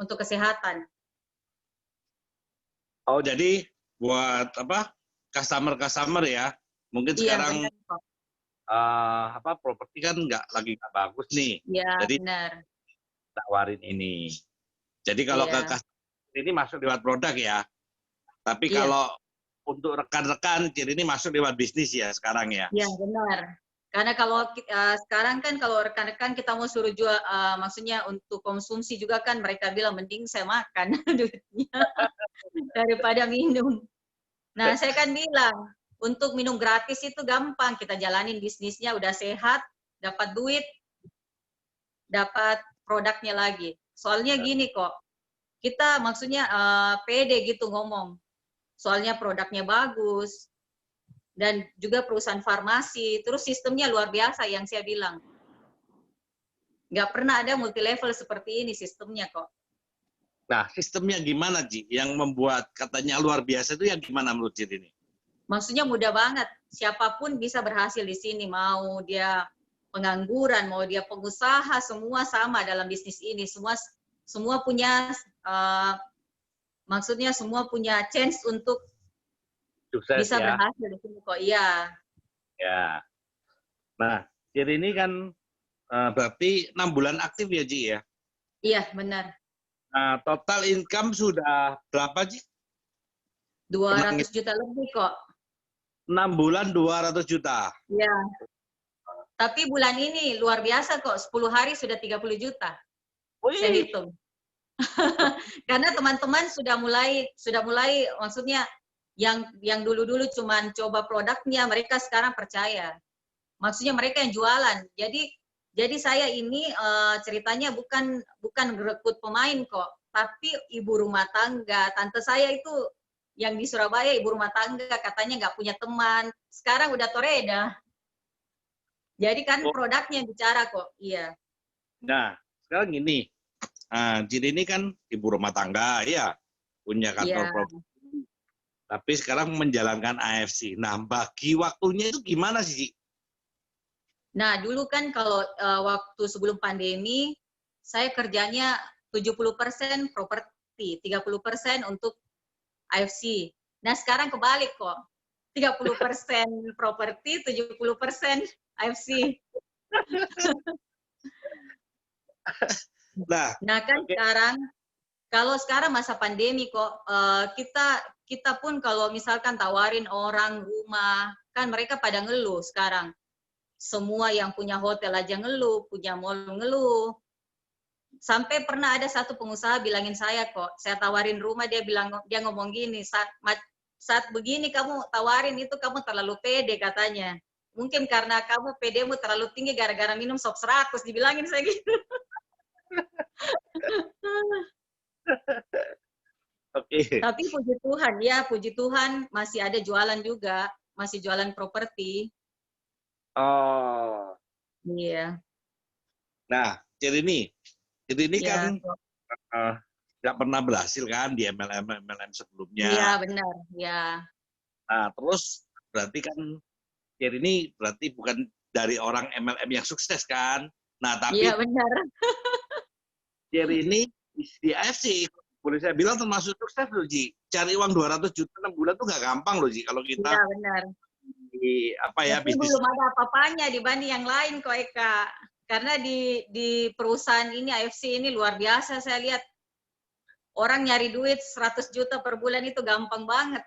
untuk kesehatan. Oh, jadi buat apa? Customer ya. Mungkin Iya, sekarang benar kok. properti kan lagi nggak bagus nih. Iya, Jadi benar. tawarin ini. Jadi kalau ke Iya. customer ini masuk lewat produk ya. Tapi Iya. kalau untuk rekan-rekan ini masuk lewat bisnis ya sekarang ya. Iya, benar. Karena kalau sekarang kan kalau rekan-rekan kita mau suruh jual, maksudnya untuk konsumsi juga kan mereka bilang mending saya makan duitnya daripada minum. Nah, saya kan bilang untuk minum gratis itu gampang, kita jalanin bisnisnya udah sehat, dapat duit, dapat produknya lagi. Soalnya gini kok, kita maksudnya pede gitu ngomong. Soalnya produknya bagus, dan juga perusahaan farmasi, terus sistemnya luar biasa yang saya bilang. Nggak pernah ada multi level seperti ini sistemnya kok. Nah, sistemnya gimana, Ji? Yang membuat katanya luar biasa itu yang gimana menurut Ji ini? Maksudnya mudah banget, siapapun bisa berhasil di sini, mau dia pengangguran, mau dia pengusaha, semua sama dalam bisnis ini, semua punya maksudnya semua punya chance untuk Sukses bisa ya. berhasil di sini kok. Iya. Ya. Nah, Ji ini kan berarti 6 bulan aktif ya, Ji ya? Iya, benar. Nah, total income sudah berapa, Ji? 200 juta lebih kok. 6 bulan 200 juta. Iya. Tapi bulan ini luar biasa kok, 10 hari sudah 30 juta. Saya hitung. Karena teman-teman sudah mulai maksudnya yang dulu-dulu cuman coba produknya, mereka sekarang percaya. Maksudnya mereka yang jualan. Jadi saya ini ceritanya bukan rekrut pemain kok, tapi ibu rumah tangga. Tante saya itu yang di Surabaya ibu rumah tangga, katanya nggak punya teman. Sekarang udah toreda. Jadi kan produknya bicara kok, iya. Nah, sekarang gini, Jin ini kan ibu rumah tangga, ya, punya kantor properti, tapi sekarang menjalankan AFC. Nah, bagi waktunya itu gimana sih? Nah, dulu kan kalau waktu sebelum pandemi, saya kerjanya 70% properti, 30% untuk AFC. Nah, sekarang kebalik kok. 30% properti, 70% AFC. Nah kan sekarang, kalau sekarang masa pandemi kok, kita pun kalau misalkan tawarin orang rumah, kan mereka pada ngeluh sekarang. Semua yang punya hotel aja ngeluh, punya mall ngeluh. Sampai pernah ada satu pengusaha bilangin saya kok, saya tawarin rumah, dia ngomong gini, saat begini kamu tawarin itu kamu terlalu pede katanya. Mungkin karena kamu pedemu terlalu tinggi gara-gara minum sop 100, dibilangin saya gitu. Tapi puji Tuhan masih ada jualan juga, masih jualan properti. Oh. Iya. Nah, ini Ya, kan nggak pernah berhasil kan di MLM sebelumnya. iya benar, ya. Nah, terus berarti kan ini berarti bukan dari orang MLM yang sukses kan. Nah, tapi Iya benar. ini di AFC, boleh saya bilang termasuk sukses loh, Ji. Cari uang 200 juta 6 bulan tuh nggak gampang loh, Ji. Kalau kita Iya benar. di Tapi bisnis. belum ada apa-apanya dibanding yang lain kok Eka. Karena di perusahaan ini AFC ini luar biasa saya lihat. Orang nyari duit 100 juta per bulan itu gampang banget.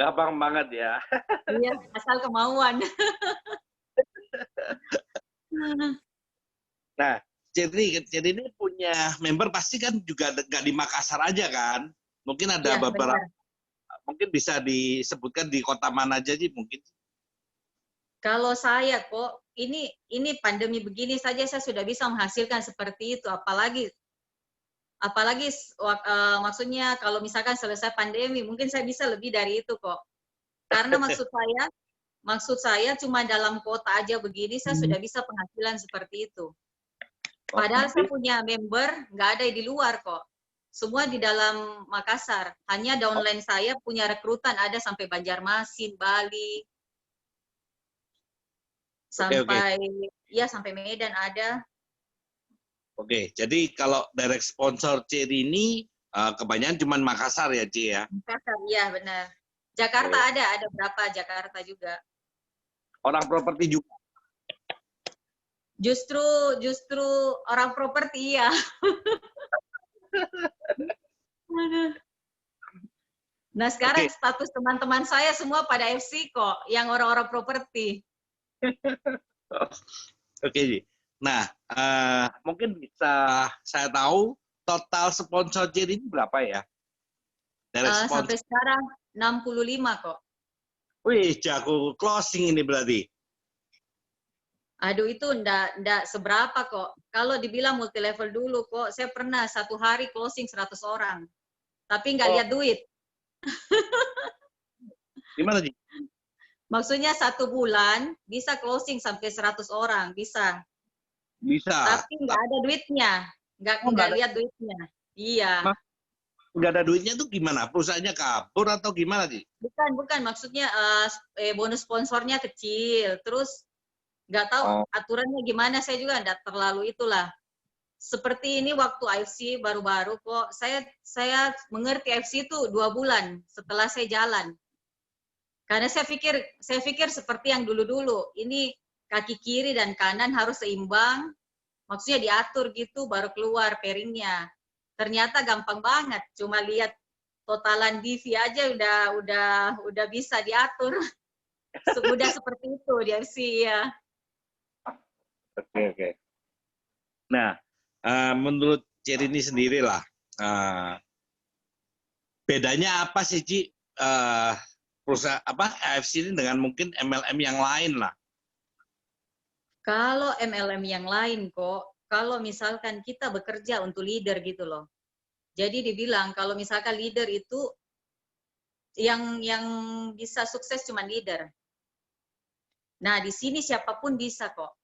Gampang banget ya. Iya, asal kemauan. Nah, jadi ini punya member pasti kan juga nggak di Makassar aja kan? Mungkin ada Iya, beberapa, benar. mungkin bisa disebutkan di kota mana aja sih mungkin? Kalau saya kok ini pandemi begini saja saya sudah bisa menghasilkan seperti itu, apalagi maksudnya kalau misalkan selesai pandemi mungkin saya bisa lebih dari itu kok. Karena maksud saya cuma dalam kota aja begini saya sudah bisa penghasilan seperti itu. Padahal saya punya member nggak ada di luar kok. Semua di dalam Makassar. Hanya downline saya punya rekrutan ada sampai Banjarmasin, Bali, sampai ya sampai Medan ada. Oke, jadi kalau direct sponsor Cherry ini kebanyakan cuma Makassar ya, Ci ya? Makassar, iya benar. Jakarta Oke. ada berapa Jakarta juga. Orang properti juga. Justru orang properti ya. Nah sekarang Oke, status teman-teman saya semua pada FC kok, yang orang-orang properti. oke, Ci. Nah, mungkin bisa saya tahu total sponsor Cherry ini berapa ya? Direct Sampai sponsor. sekarang 65 kok. Wih, jago closing ini berarti. Aduh itu ndak seberapa kok. Kalau dibilang multi level dulu kok, saya pernah satu hari closing 100 orang. Tapi nggak Oh, lihat duit. gimana, Ci? Maksudnya satu bulan bisa closing sampai 100 orang, bisa. Bisa. Tapi nggak ada duitnya. Oh, Nggak lihat duitnya. Iya. nggak ada duitnya tuh gimana? Perusahaannya kabur atau gimana, Ci? Bukan. Maksudnya bonus sponsornya kecil. Terus nggak tahu Oh, aturannya gimana, saya juga nggak terlalu itulah. Seperti ini waktu AFC baru-baru kok, saya mengerti AFC itu 2 bulan setelah saya jalan. Karena saya pikir seperti yang dulu-dulu, ini kaki kiri dan kanan harus seimbang, maksudnya diatur gitu baru keluar pairingnya. Ternyata gampang banget, cuma lihat totalan DV aja udah bisa diatur. Semudah seperti itu di FC ya. oke. Nah, menurut Cherry ini sendiri lah, bedanya apa sih, Ci? Perusahaan apa AFC ini dengan mungkin MLM yang lain lah. Kalau MLM yang lain kok, kalau misalkan kita bekerja untuk leader gitu loh. Jadi dibilang kalau misalkan leader itu yang bisa sukses cuma leader. Nah, di sini siapapun bisa kok.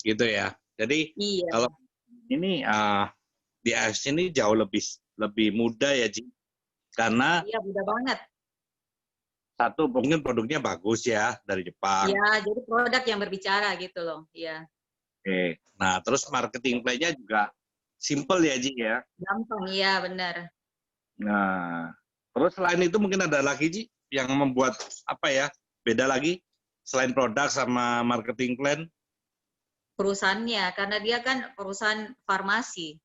Gitu ya. Jadi Iya, kalau ini di AFC ini jauh lebih mudah ya, Ci. Karena iya mudah banget. satu mungkin produknya bagus ya dari Jepang. Iya, jadi produk yang berbicara gitu loh. Iya, Oke. Nah, terus marketing plan-nya juga simple ya, Ji ya. gampang. Iya, benar. Nah, terus selain itu mungkin ada lagi, Ji, yang membuat apa ya beda lagi selain produk sama marketing plan. Perusahaannya, karena dia kan perusahaan farmasi.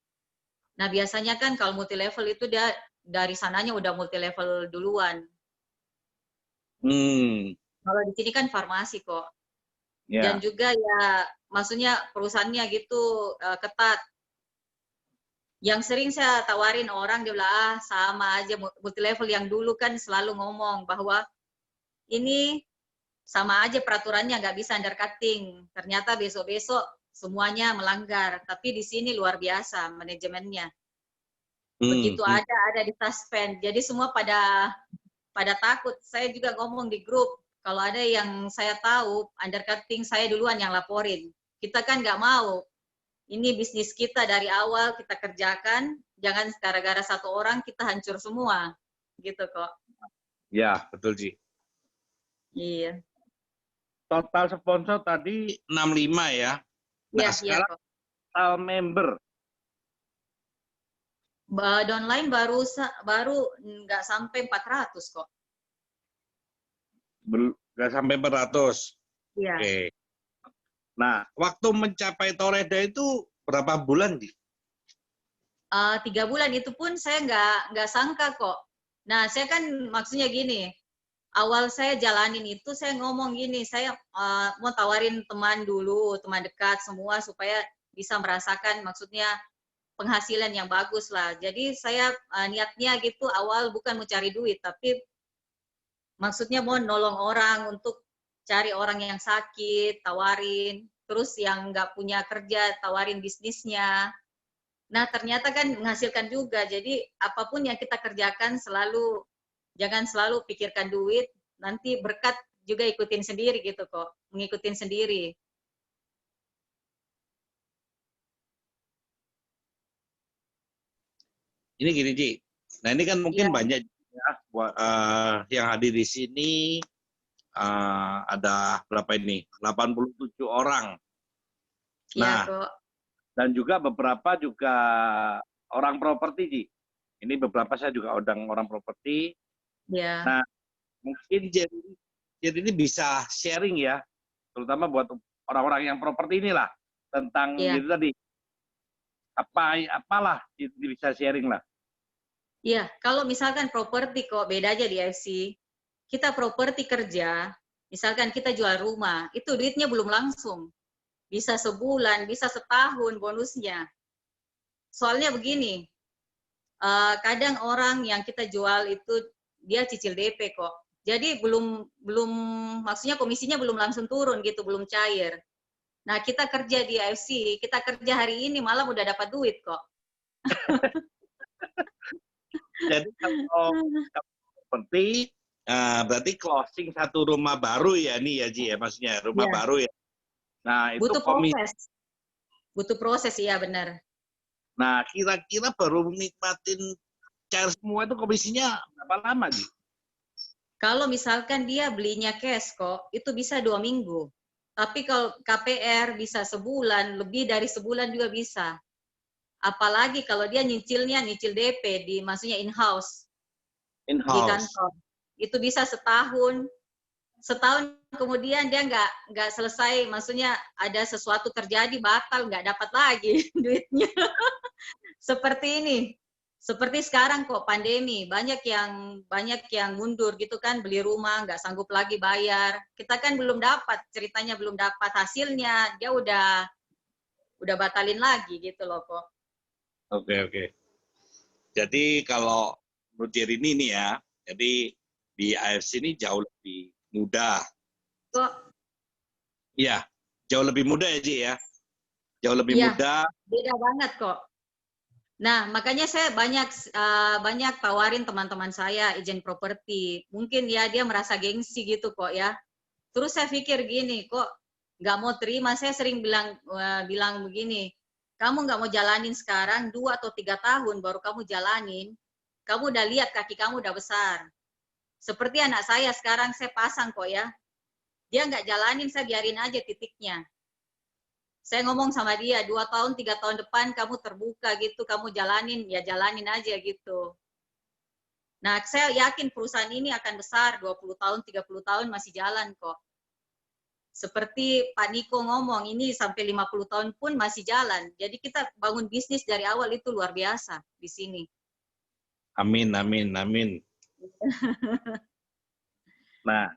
Nah, biasanya kan kalau multi level itu dia dari sananya udah multi level duluan. Hmm, Kalau di sini kan farmasi kok. Dan ya. juga ya, maksudnya perusahaannya gitu ketat. Yang sering saya tawarin orang, dia bilang, ah sama aja multi level yang dulu kan selalu ngomong bahwa ini sama aja peraturannya nggak bisa undercutting. Ternyata besok-besok semuanya melanggar. Tapi di sini luar biasa manajemennya. Hmm, Begitu hmm. ada di suspend. Jadi semua pada takut. Saya juga ngomong di grup, kalau ada yang saya tahu undercutting, saya duluan yang laporin. Kita kan nggak mau. Ini bisnis kita dari awal kita kerjakan, jangan gara-gara satu orang kita hancur semua. Gitu kok. Ya, betul, Ji. Iya. Total sponsor tadi 65 ya. Iya, Nah, iya sekarang kok. total member Downline baru nggak sampai 400 kok. nggak sampai 400. Iya. Oke. Nah, waktu mencapai Toreda itu berapa bulan, Ji? 3 bulan itu pun saya nggak sangka kok. Nah, saya kan maksudnya gini, awal saya jalanin itu saya ngomong gini, saya mau tawarin teman dulu, teman dekat semua supaya bisa merasakan maksudnya penghasilan yang bagus lah. Jadi saya niatnya gitu awal bukan mau cari duit, tapi maksudnya mau nolong orang untuk cari orang yang sakit, tawarin, terus yang nggak punya kerja, tawarin bisnisnya. Nah, ternyata kan menghasilkan juga. Jadi apapun yang kita kerjakan jangan selalu pikirkan duit, nanti berkat juga ikutin sendiri gitu kok, mengikutin sendiri. Ini gini, Ji. Nah, ini kan Iya, mungkin banyak ya, yang hadir di sini ada berapa ini? 87 orang. Iya Nah, kok. dan juga beberapa juga orang properti, Ji. Ini beberapa saya juga undang orang properti. Iya. Nah, mungkin jadi ini bisa sharing ya, terutama buat orang-orang yang properti inilah tentang Iya. itu tadi apalah itu bisa sharing lah. Iya, kalau misalkan properti kok beda aja di FC. Kita properti kerja, misalkan kita jual rumah, itu duitnya belum langsung. Bisa sebulan, bisa setahun bonusnya. Soalnya begini, kadang orang yang kita jual itu dia cicil DP kok. Jadi belum belum maksudnya komisinya belum langsung turun gitu, belum cair. Nah, kita kerja di AFC, kita kerja hari ini malam udah dapat duit kok. Jadi kalau seperti berarti closing satu rumah baru ya nih ya Ji ya, maksudnya rumah Iya, baru ya. Nah itu butuh komisi. proses. Butuh proses, iya benar. Nah kira-kira baru nikmatin cair semua itu komisinya berapa lama Ji? Kalau misalkan dia belinya cash kok, itu bisa 2 minggu. Tapi kalau KPR bisa sebulan, lebih dari sebulan juga bisa. Apalagi kalau dia nyicilnya, nyicil DP, maksudnya in-house, di In-house. kantor. Itu bisa setahun. Setahun kemudian dia nggak selesai, maksudnya ada sesuatu terjadi, batal, nggak dapat lagi duitnya. Seperti ini. Seperti sekarang kok pandemi, banyak yang mundur gitu kan, beli rumah nggak sanggup lagi bayar. Kita kan belum dapat, ceritanya belum dapat hasilnya, dia udah batalin lagi gitu loh kok. Oke. Jadi kalau menurut Jerini nih ya, jadi di AFC ini jauh lebih mudah. Kok Iya, jauh lebih mudah ya Ji ya. Jauh lebih iya, mudah. beda banget kok. Nah, makanya saya banyak tawarin teman-teman saya izin properti. Mungkin ya dia merasa gengsi gitu kok ya. Terus saya pikir gini, kok nggak mau terima. Saya sering bilang begini, kamu nggak mau jalanin sekarang 2 atau 3 tahun baru kamu jalanin. Kamu udah lihat kaki kamu udah besar. Seperti anak saya sekarang saya pasang kok ya. Dia nggak jalanin, saya biarin aja titiknya. Saya ngomong sama dia, 2 tahun, 3 tahun depan kamu terbuka gitu, kamu jalanin, ya jalanin aja gitu. Nah, saya yakin perusahaan ini akan besar, 20 tahun, 30 tahun masih jalan kok. Seperti Pak Niko ngomong, ini sampai 50 tahun pun masih jalan. Jadi kita bangun bisnis dari awal itu luar biasa di sini. Amin. Nah,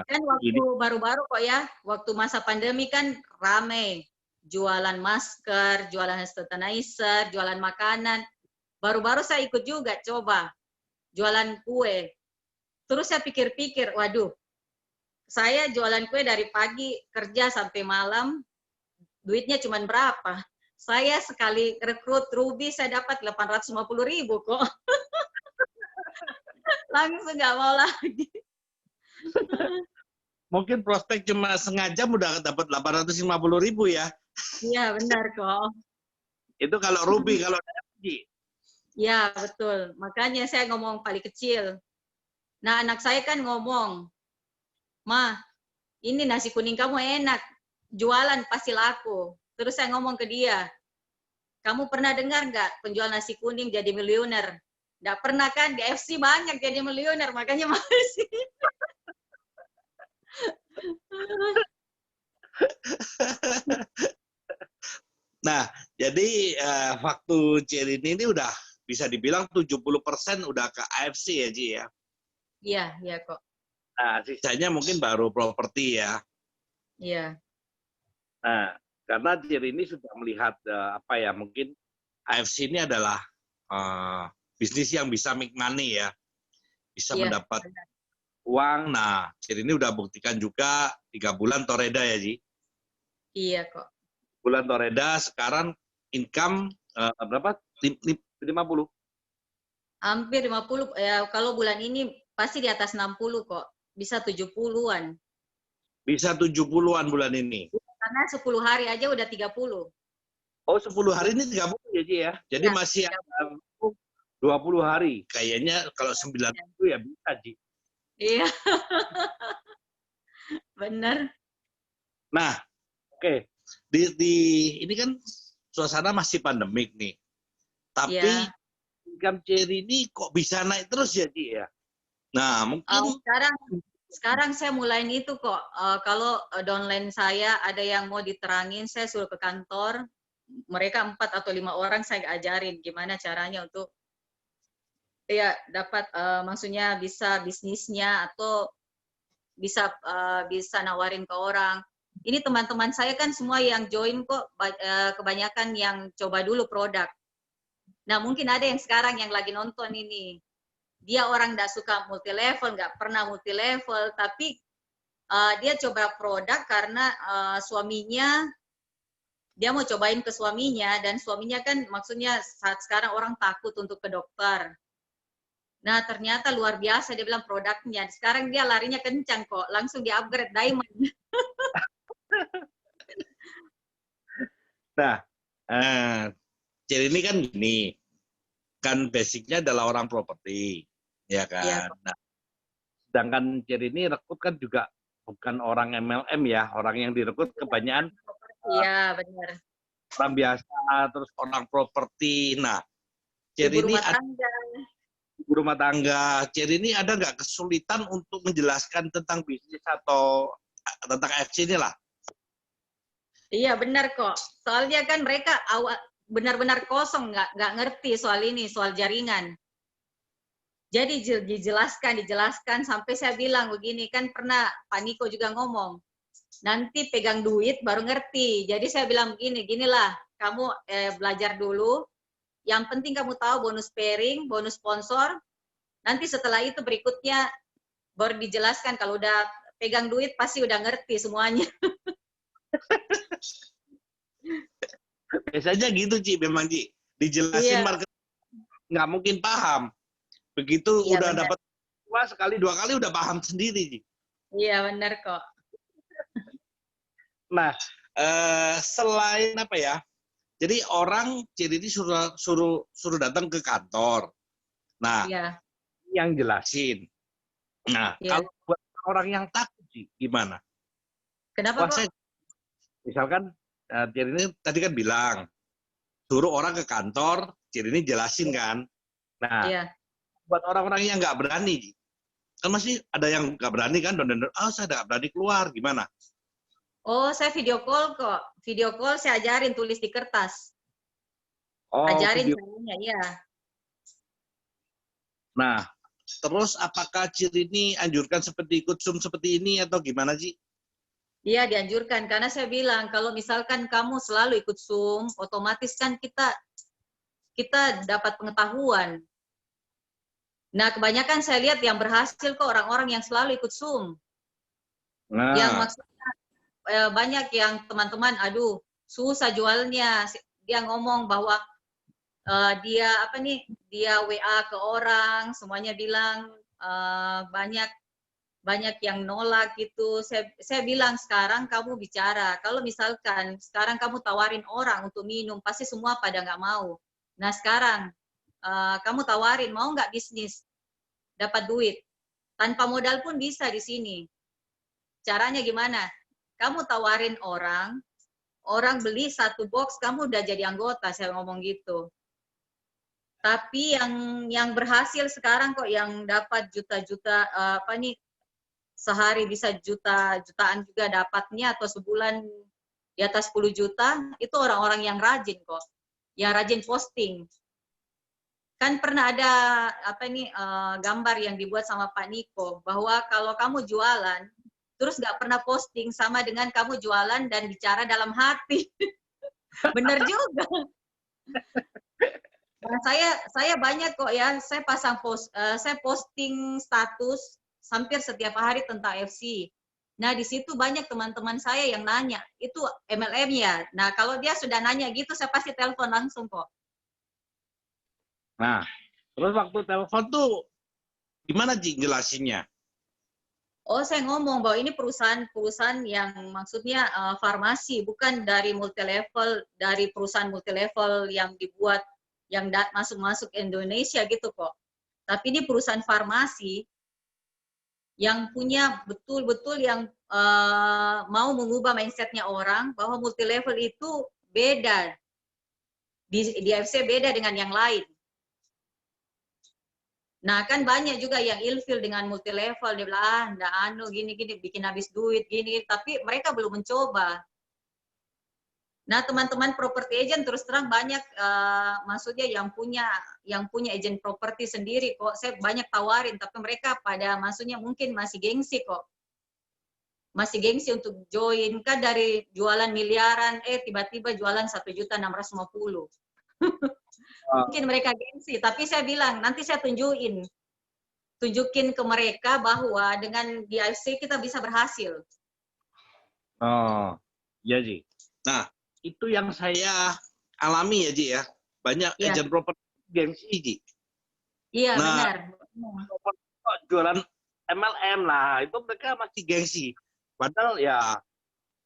Kan waktu ini baru-baru kok ya, waktu masa pandemi kan rame. Jualan masker, jualan hand sanitizer, jualan makanan. Baru-baru saya ikut juga coba jualan kue. Terus saya pikir-pikir, waduh, saya jualan kue dari pagi kerja sampai malam, duitnya cuma berapa? Saya sekali rekrut Ruby saya dapat 850.000 kok. Langsung nggak mau lagi. mungkin prospek cuma setengah jam udah dapat 850.000 ya. Iya benar kok. Itu kalau Ruby, kalau Ji. Iya betul. Makanya saya ngomong paling kecil. Nah anak saya kan ngomong, "Ma, ini nasi kuning kamu enak, jualan pasti laku." Terus saya ngomong ke dia, "Kamu pernah dengar nggak penjual nasi kuning jadi miliuner?" Nggak pernah kan, di FC banyak jadi miliuner, makanya masih. Nah, jadi waktu Jerini ini udah bisa dibilang 70% udah ke AFC ya Ji ya. Iya, iya kok. Nah, sisanya mungkin baru properti ya. Iya. Nah, karena Jerini sudah melihat apa ya, mungkin AFC ini adalah bisnis yang bisa make money ya. Bisa Iya. mendapat uang. Nah, Jerini udah buktikan juga 3 bulan Toreda ya Ji. Iya kok. Bulan Toreda sekarang income berapa? 50. Hampir 50 ya, kalau bulan ini pasti di atas 60 kok. Bisa 70-an. Bisa 70-an bulan ini. Karena 10 hari aja udah 30. Oh, 10 hari ini 30 ya Ji ya. Jadi Ya, masih ada 20 hari. Kayaknya kalau 9 itu ya bisa Ji. iya. Benar. Nah, oke. Ini kan suasana masih pandemik nih. Tapi Ya. income Cherry ini kok bisa naik terus ya, Ci ya? Nah, mungkin Sekarang saya mulai itu kok. Kalau downline saya ada yang mau diterangin, saya suruh ke kantor. Mereka 4 atau 5 orang saya ajarin gimana caranya untuk ya dapat maksudnya bisa bisnisnya atau bisa nawarin ke orang. Ini teman-teman saya kan semua yang join kok kebanyakan yang coba dulu produk. Nah, mungkin ada yang sekarang yang lagi nonton ini. Dia orang nggak suka multi level, nggak pernah multi level, tapi dia coba produk karena suaminya, dia mau cobain ke suaminya, dan suaminya kan maksudnya saat sekarang orang takut untuk ke dokter. Nah, ternyata luar biasa dia bilang produknya. Sekarang dia larinya kencang kok, langsung di-upgrade diamond. Nah, Cherry ini kan gini, kan basicnya adalah orang properti, ya Iya, kan. Nah, sedangkan Cherry ini rekrut kan juga bukan orang MLM ya, orang yang direkrut kebanyakan iya benar. orang biasa, terus orang properti. Nah, Ibu Cherry ini rumah ada tangga. ibu rumah tangga. Cherry ini ada nggak kesulitan untuk menjelaskan tentang bisnis atau tentang FC ini lah? Iya benar kok. Soalnya kan mereka awal benar-benar kosong, nggak ngerti soal ini, soal jaringan. Jadi dijelaskan sampai saya bilang begini, kan pernah Pak Niko juga ngomong, nanti pegang duit baru ngerti. Jadi saya bilang begini, ginilah, kamu belajar dulu, yang penting kamu tahu bonus pairing, bonus sponsor, nanti setelah itu berikutnya baru dijelaskan. Kalau udah pegang duit pasti udah ngerti semuanya. Biasanya gitu, Ci, memang, Ci. Dijelasin Iya, market nggak mungkin paham. Begitu iya udah benar. dapat sekali, 2 kali udah paham sendiri, Ci. Iya benar kok. Nah, selain apa ya? Jadi orang Cherry ini suruh datang ke kantor. Nah, Iya, yang jelasin. Nah, iya. kalau buat orang yang takut sih gimana? Kenapa Wah, kok? misalkan Cherry ini tadi kan bilang suruh orang ke kantor, Cherry ini jelasin kan. Nah, Iya. buat orang-orang yang nggak berani, kan masih ada yang nggak berani kan, dan saya nggak berani keluar, gimana? Oh, saya video call kok. Video call saya ajarin tulis di kertas. Oh, Ajarin video. caranya, iya. Nah, terus apakah Cherry ini anjurkan seperti ikut Zoom seperti ini atau gimana sih? Iya, dianjurkan. Karena saya bilang, kalau misalkan kamu selalu ikut Zoom, otomatis kan kita dapat pengetahuan. Nah, kebanyakan saya lihat yang berhasil kok orang-orang yang selalu ikut Zoom. Yang Nah, maksudnya banyak yang teman-teman, aduh, susah jualnya. Dia ngomong bahwa dia apa nih, dia WA ke orang, semuanya bilang banyak banyak yang nolak gitu. Saya bilang sekarang kamu bicara. Kalau misalkan sekarang kamu tawarin orang untuk minum, pasti semua pada nggak mau. Nah sekarang kamu tawarin, mau nggak bisnis, dapat duit. Tanpa modal pun bisa di sini. Caranya gimana? Kamu tawarin orang, orang beli 1 box, kamu udah jadi anggota, saya ngomong gitu. Tapi yang berhasil sekarang kok, yang dapat juta-juta apa nih, sehari bisa jutaan juga dapatnya, atau sebulan di atas 10 juta, itu orang-orang yang rajin kok, yang rajin posting. Kan pernah ada apa nih gambar yang dibuat sama Pak Niko, bahwa kalau kamu jualan terus nggak pernah posting, sama dengan kamu jualan dan bicara dalam hati. Bener juga. Nah, saya banyak kok ya, saya pasang saya posting status hampir setiap hari tentang FC. Nah, di situ banyak teman-teman saya yang nanya, itu MLM ya? Nah, kalau dia sudah nanya gitu, saya pasti telepon langsung kok. nah, terus waktu telepon tuh gimana Ji jelasinnya? Oh, saya ngomong bahwa ini perusahaan yang maksudnya farmasi, bukan dari multi level, dari perusahaan multi level yang dibuat, yang masuk-masuk Indonesia gitu kok. Tapi ini perusahaan farmasi. yang punya betul-betul yang mau mengubah mindsetnya orang bahwa multi level itu beda di AFC beda dengan yang lain. Nah kan banyak juga yang ilfil dengan multi level, dia bilang ndak anu gini-gini bikin habis duit gini, tapi mereka belum mencoba. Nah teman-teman property agent terus terang banyak maksudnya yang punya agent properti sendiri kok, saya banyak tawarin tapi mereka pada maksudnya mungkin masih gengsi kok. Masih gengsi untuk join kan dari jualan miliaran tiba-tiba jualan 1.650.000. Mungkin mereka gengsi tapi saya bilang nanti saya tunjukin ke mereka bahwa dengan di AFC kita bisa berhasil. Oh iya Ji. Nah itu yang saya alami ya Ji ya, banyak Ya. agent properti gengsi Ji. Iya nah, benar. Jualan MLM lah itu mereka masih gengsi. Padahal ya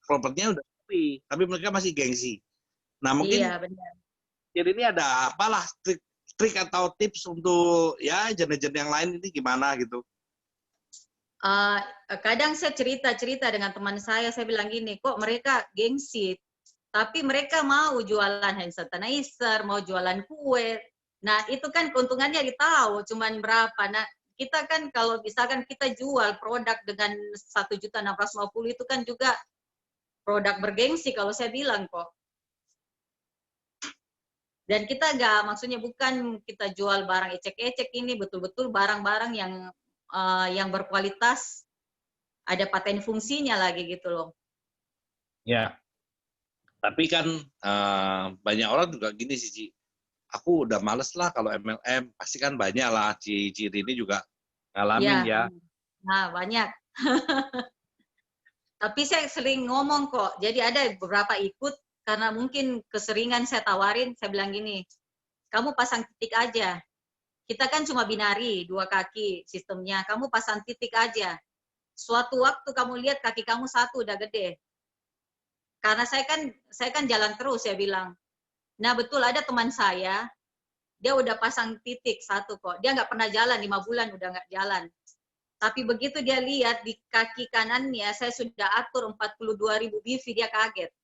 propertinya udah sepi, tapi mereka masih gengsi. Nah mungkin iya, benar. jadi ini ada apalah trik atau tips untuk ya agent-agent yang lain ini gimana gitu? Kadang saya cerita dengan teman saya bilang gini, kok mereka gengsi, tapi mereka mau jualan hand sanitizer, mau jualan kue. Nah itu kan keuntungannya ditahu cuman berapa. Nah kita kan kalau misalkan kita jual produk dengan 1.650.000 itu kan juga produk bergengsi kalau saya bilang kok. Dan kita nggak, maksudnya bukan kita jual barang ecek-ecek, ini betul-betul barang-barang yang berkualitas, ada paten fungsinya lagi gitu loh. Ya, tapi kan banyak orang juga gini sih, Ci. Aku udah males lah kalau MLM, pasti kan banyak lah, Ciri ini juga ngalamin ya. Nah, banyak. Tapi saya sering ngomong kok, jadi ada beberapa ikut, karena mungkin keseringan saya tawarin, saya bilang gini, kamu pasang titik aja. Kita kan cuma binari, 2 kaki sistemnya, kamu pasang titik aja. Suatu waktu kamu lihat kaki kamu satu udah gede. Karena saya kan jalan terus, saya bilang. Nah betul ada teman saya, dia udah pasang titik satu kok. Dia nggak pernah jalan, 5 bulan udah nggak jalan. Tapi begitu dia lihat di kaki kanannya, saya sudah atur 42.000 BV, dia kaget.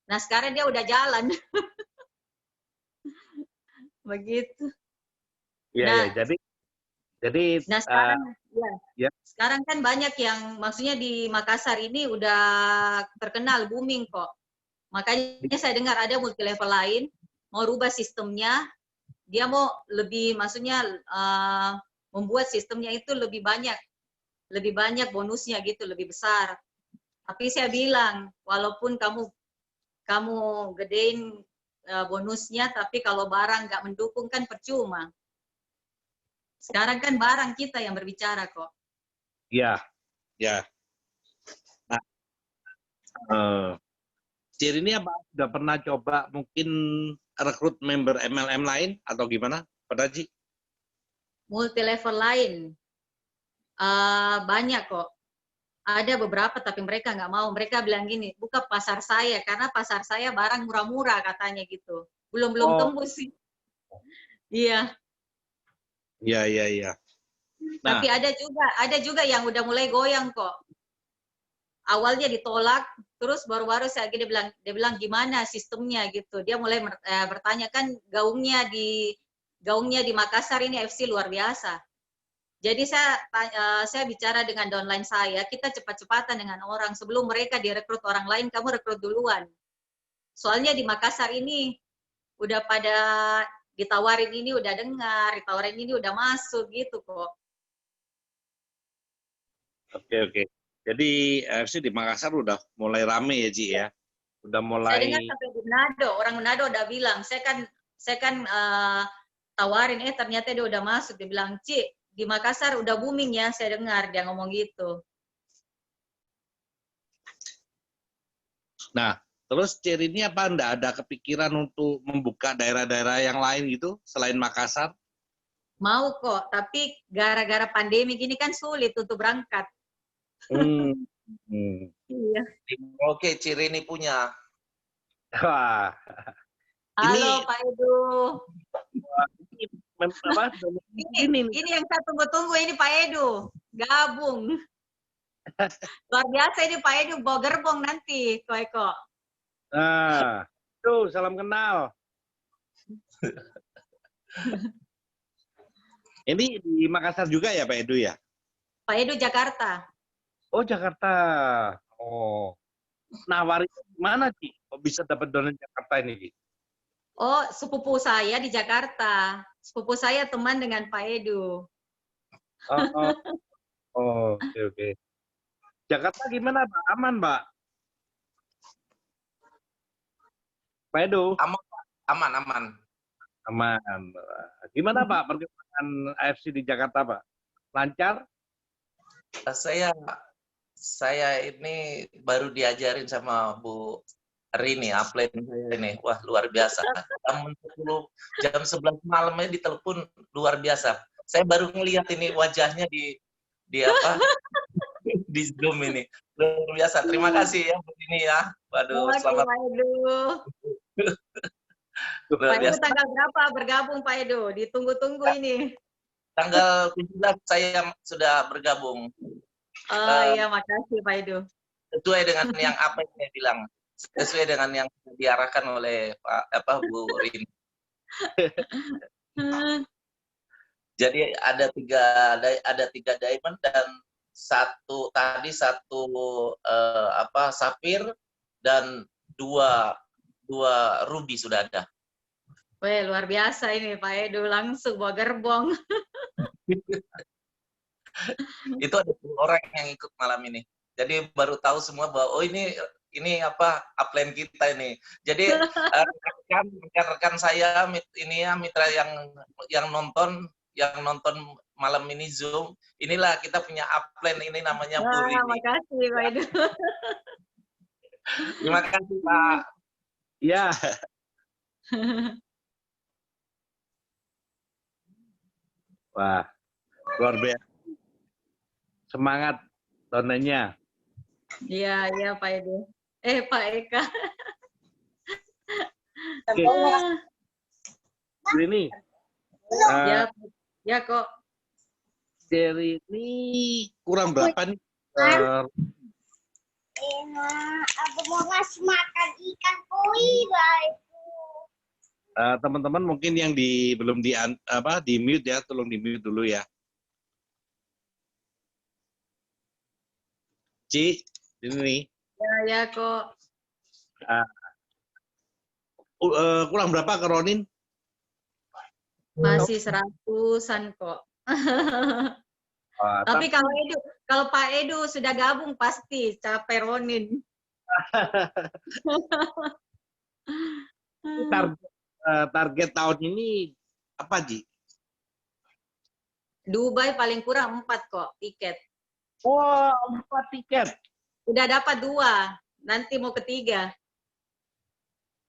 Nah sekarang dia udah jalan. Begitu. Iya, Nah, ya. Jadi nah sekarang, ya. sekarang kan banyak yang, maksudnya di Makassar ini udah terkenal, booming kok. Makanya saya dengar ada multi level lain, mau rubah sistemnya, dia mau lebih, maksudnya membuat sistemnya itu lebih banyak bonusnya gitu, lebih besar. Tapi saya bilang, walaupun kamu gedein bonusnya, tapi kalau barang nggak mendukung kan percuma. Sekarang kan barang kita yang berbicara kok. Iya, ya. Nah, Ciri ini apa sudah pernah coba mungkin rekrut member MLM lain atau gimana? Pernah Ci? Multi level lain banyak kok. Ada beberapa tapi mereka nggak mau. Mereka bilang gini, buka pasar saya karena pasar saya barang murah-murah katanya gitu. Belum tembus sih. Iya. Iya. Nah, Tapi ada juga yang udah mulai goyang kok. Awalnya ditolak, terus baru-baru saya dia bilang gimana sistemnya gitu. Dia mulai bertanya kan gaungnya di Makassar ini FC luar biasa. Jadi saya bicara dengan downline saya, kita cepat-cepatan dengan orang sebelum mereka direkrut orang lain, kamu rekrut duluan. Soalnya di Makassar ini udah pada ditawarin ini udah dengar, ditawarin ini udah masuk gitu kok. Oke. Jadi FC di Makassar udah mulai rame ya Ci ya. Udah mulai. Saya dengar sampai di Manado, orang Manado udah bilang, saya kan tawarin, ternyata dia udah masuk. Dia bilang, Ci, di Makassar udah booming ya, saya dengar dia ngomong gitu. Nah, terus Ciri ini apa enggak ada kepikiran untuk membuka daerah-daerah yang lain gitu selain Makassar? Mau kok, tapi gara-gara pandemi gini kan sulit untuk berangkat. Iya. Oke, Ciri ini punya. Wah. Halo Pak Edu. Ini Ini yang saya tunggu-tunggu ini Pak Edu. gabung. Luar biasa ini Pak Edu, bawa gerbong nanti, Ko Eko. Nah, tuh salam kenal. Ini di Makassar juga ya Pak Edu ya? Pak Edu Jakarta. Oh Jakarta. Oh. Nawarin mana Ci? Kok bisa dapat donat Jakarta ini Ci? Oh, sepupu saya di Jakarta. Sepupu saya teman dengan Pak Edu. Oh, oh. Oh, oke. Jakarta gimana Pak? Aman Pak? Pak Edu? Aman, aman. Aman. Gimana Pak perkembangan AFC di Jakarta Pak? Lancar? Saya ini baru diajarin sama Bu Rini, upline saya ini. Wah, luar biasa. Jam 11 malamnya ditelepon, luar biasa. Saya baru ngelihat ini wajahnya di apa? Di Zoom ini. Luar biasa. Terima kasih ya Bu Rini ya. Waduh, selamat. Pak Edu. Luar Pak Edu biasa. tanggal berapa bergabung Pak Edu? Ditunggu-tunggu ini. Tanggal 17 saya sudah bergabung. Oh iya, makasih Pak Edu. Sesuai dengan yang apa yang saya bilang. Sesuai dengan yang diarahkan oleh Bu Rini. Jadi ada tiga diamond dan satu safir dan dua ruby sudah ada. Weh, luar biasa ini Pak Edu, langsung bawa gerbong. Itu ada 10 orang yang ikut malam ini. Jadi baru tahu semua bahwa oh ini upline kita ini. Jadi rekan-rekan saya ini ya mitra yang nonton malam ini Zoom, inilah kita punya upline ini namanya Bu Rini. Terima kasih Pak Edu. Terima kasih Pak. Ya. Wah, luar biasa. Semangat donanya. Iya, iya Pak Edu. Pak Eka. Ini. Ya kok. Dari ini kurang berapa nih? Aku mau ngasih makan ikan koi, baik. Teman-teman mungkin yang belum di mute ya, tolong di mute dulu ya. Ci, ini. Ya kok. Kurang berapa ke Ronin? Masih 100-an kok. Tapi kalau Pak Edu sudah gabung pasti capek Ronin. Target tahun ini apa, Ji? Dubai paling kurang 4 kok tiket. Oh, 4 tiket. Udah dapat 2, nanti mau ketiga.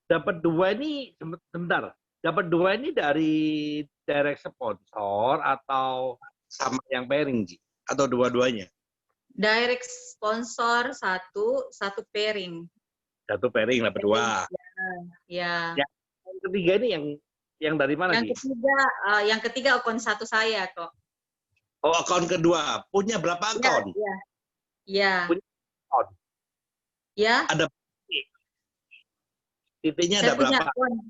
Dapat 2 ini, sebentar. Dapat 2 ini dari direct sponsor atau sama yang pairing, Ji? Atau dua-duanya? Direct sponsor 1 pairing. 1 pairing dapat 2. Ya. Yang ketiga ini yang dari mana, Ji? Yang ketiga akun 1 saya kok. Oh, akun kedua. Punya berapa akun? Iya. Punya akun? Ya. Ada titiknya ada punya berapa?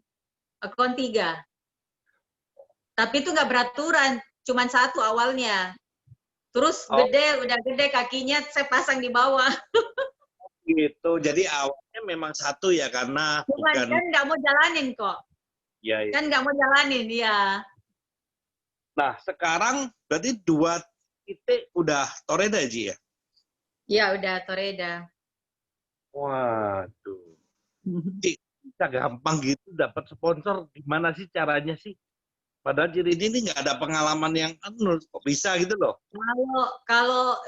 Akun 3. Tapi itu nggak beraturan, cuma 1 awalnya. Terus udah gede kakinya, saya pasang di bawah. Gitu. Jadi awalnya memang 1 ya, karena bukan kan nggak mau jalanin kok. Iya. Kan nggak mau jalanin, ya. Nah, sekarang berarti 2 titik udah Toreda, Ji, ya? Iya, udah Toreda. Waduh. Bisa gampang gitu dapat sponsor, gimana sih caranya sih? Padahal Ji ini nggak ada pengalaman yang kok bisa gitu loh. Kalau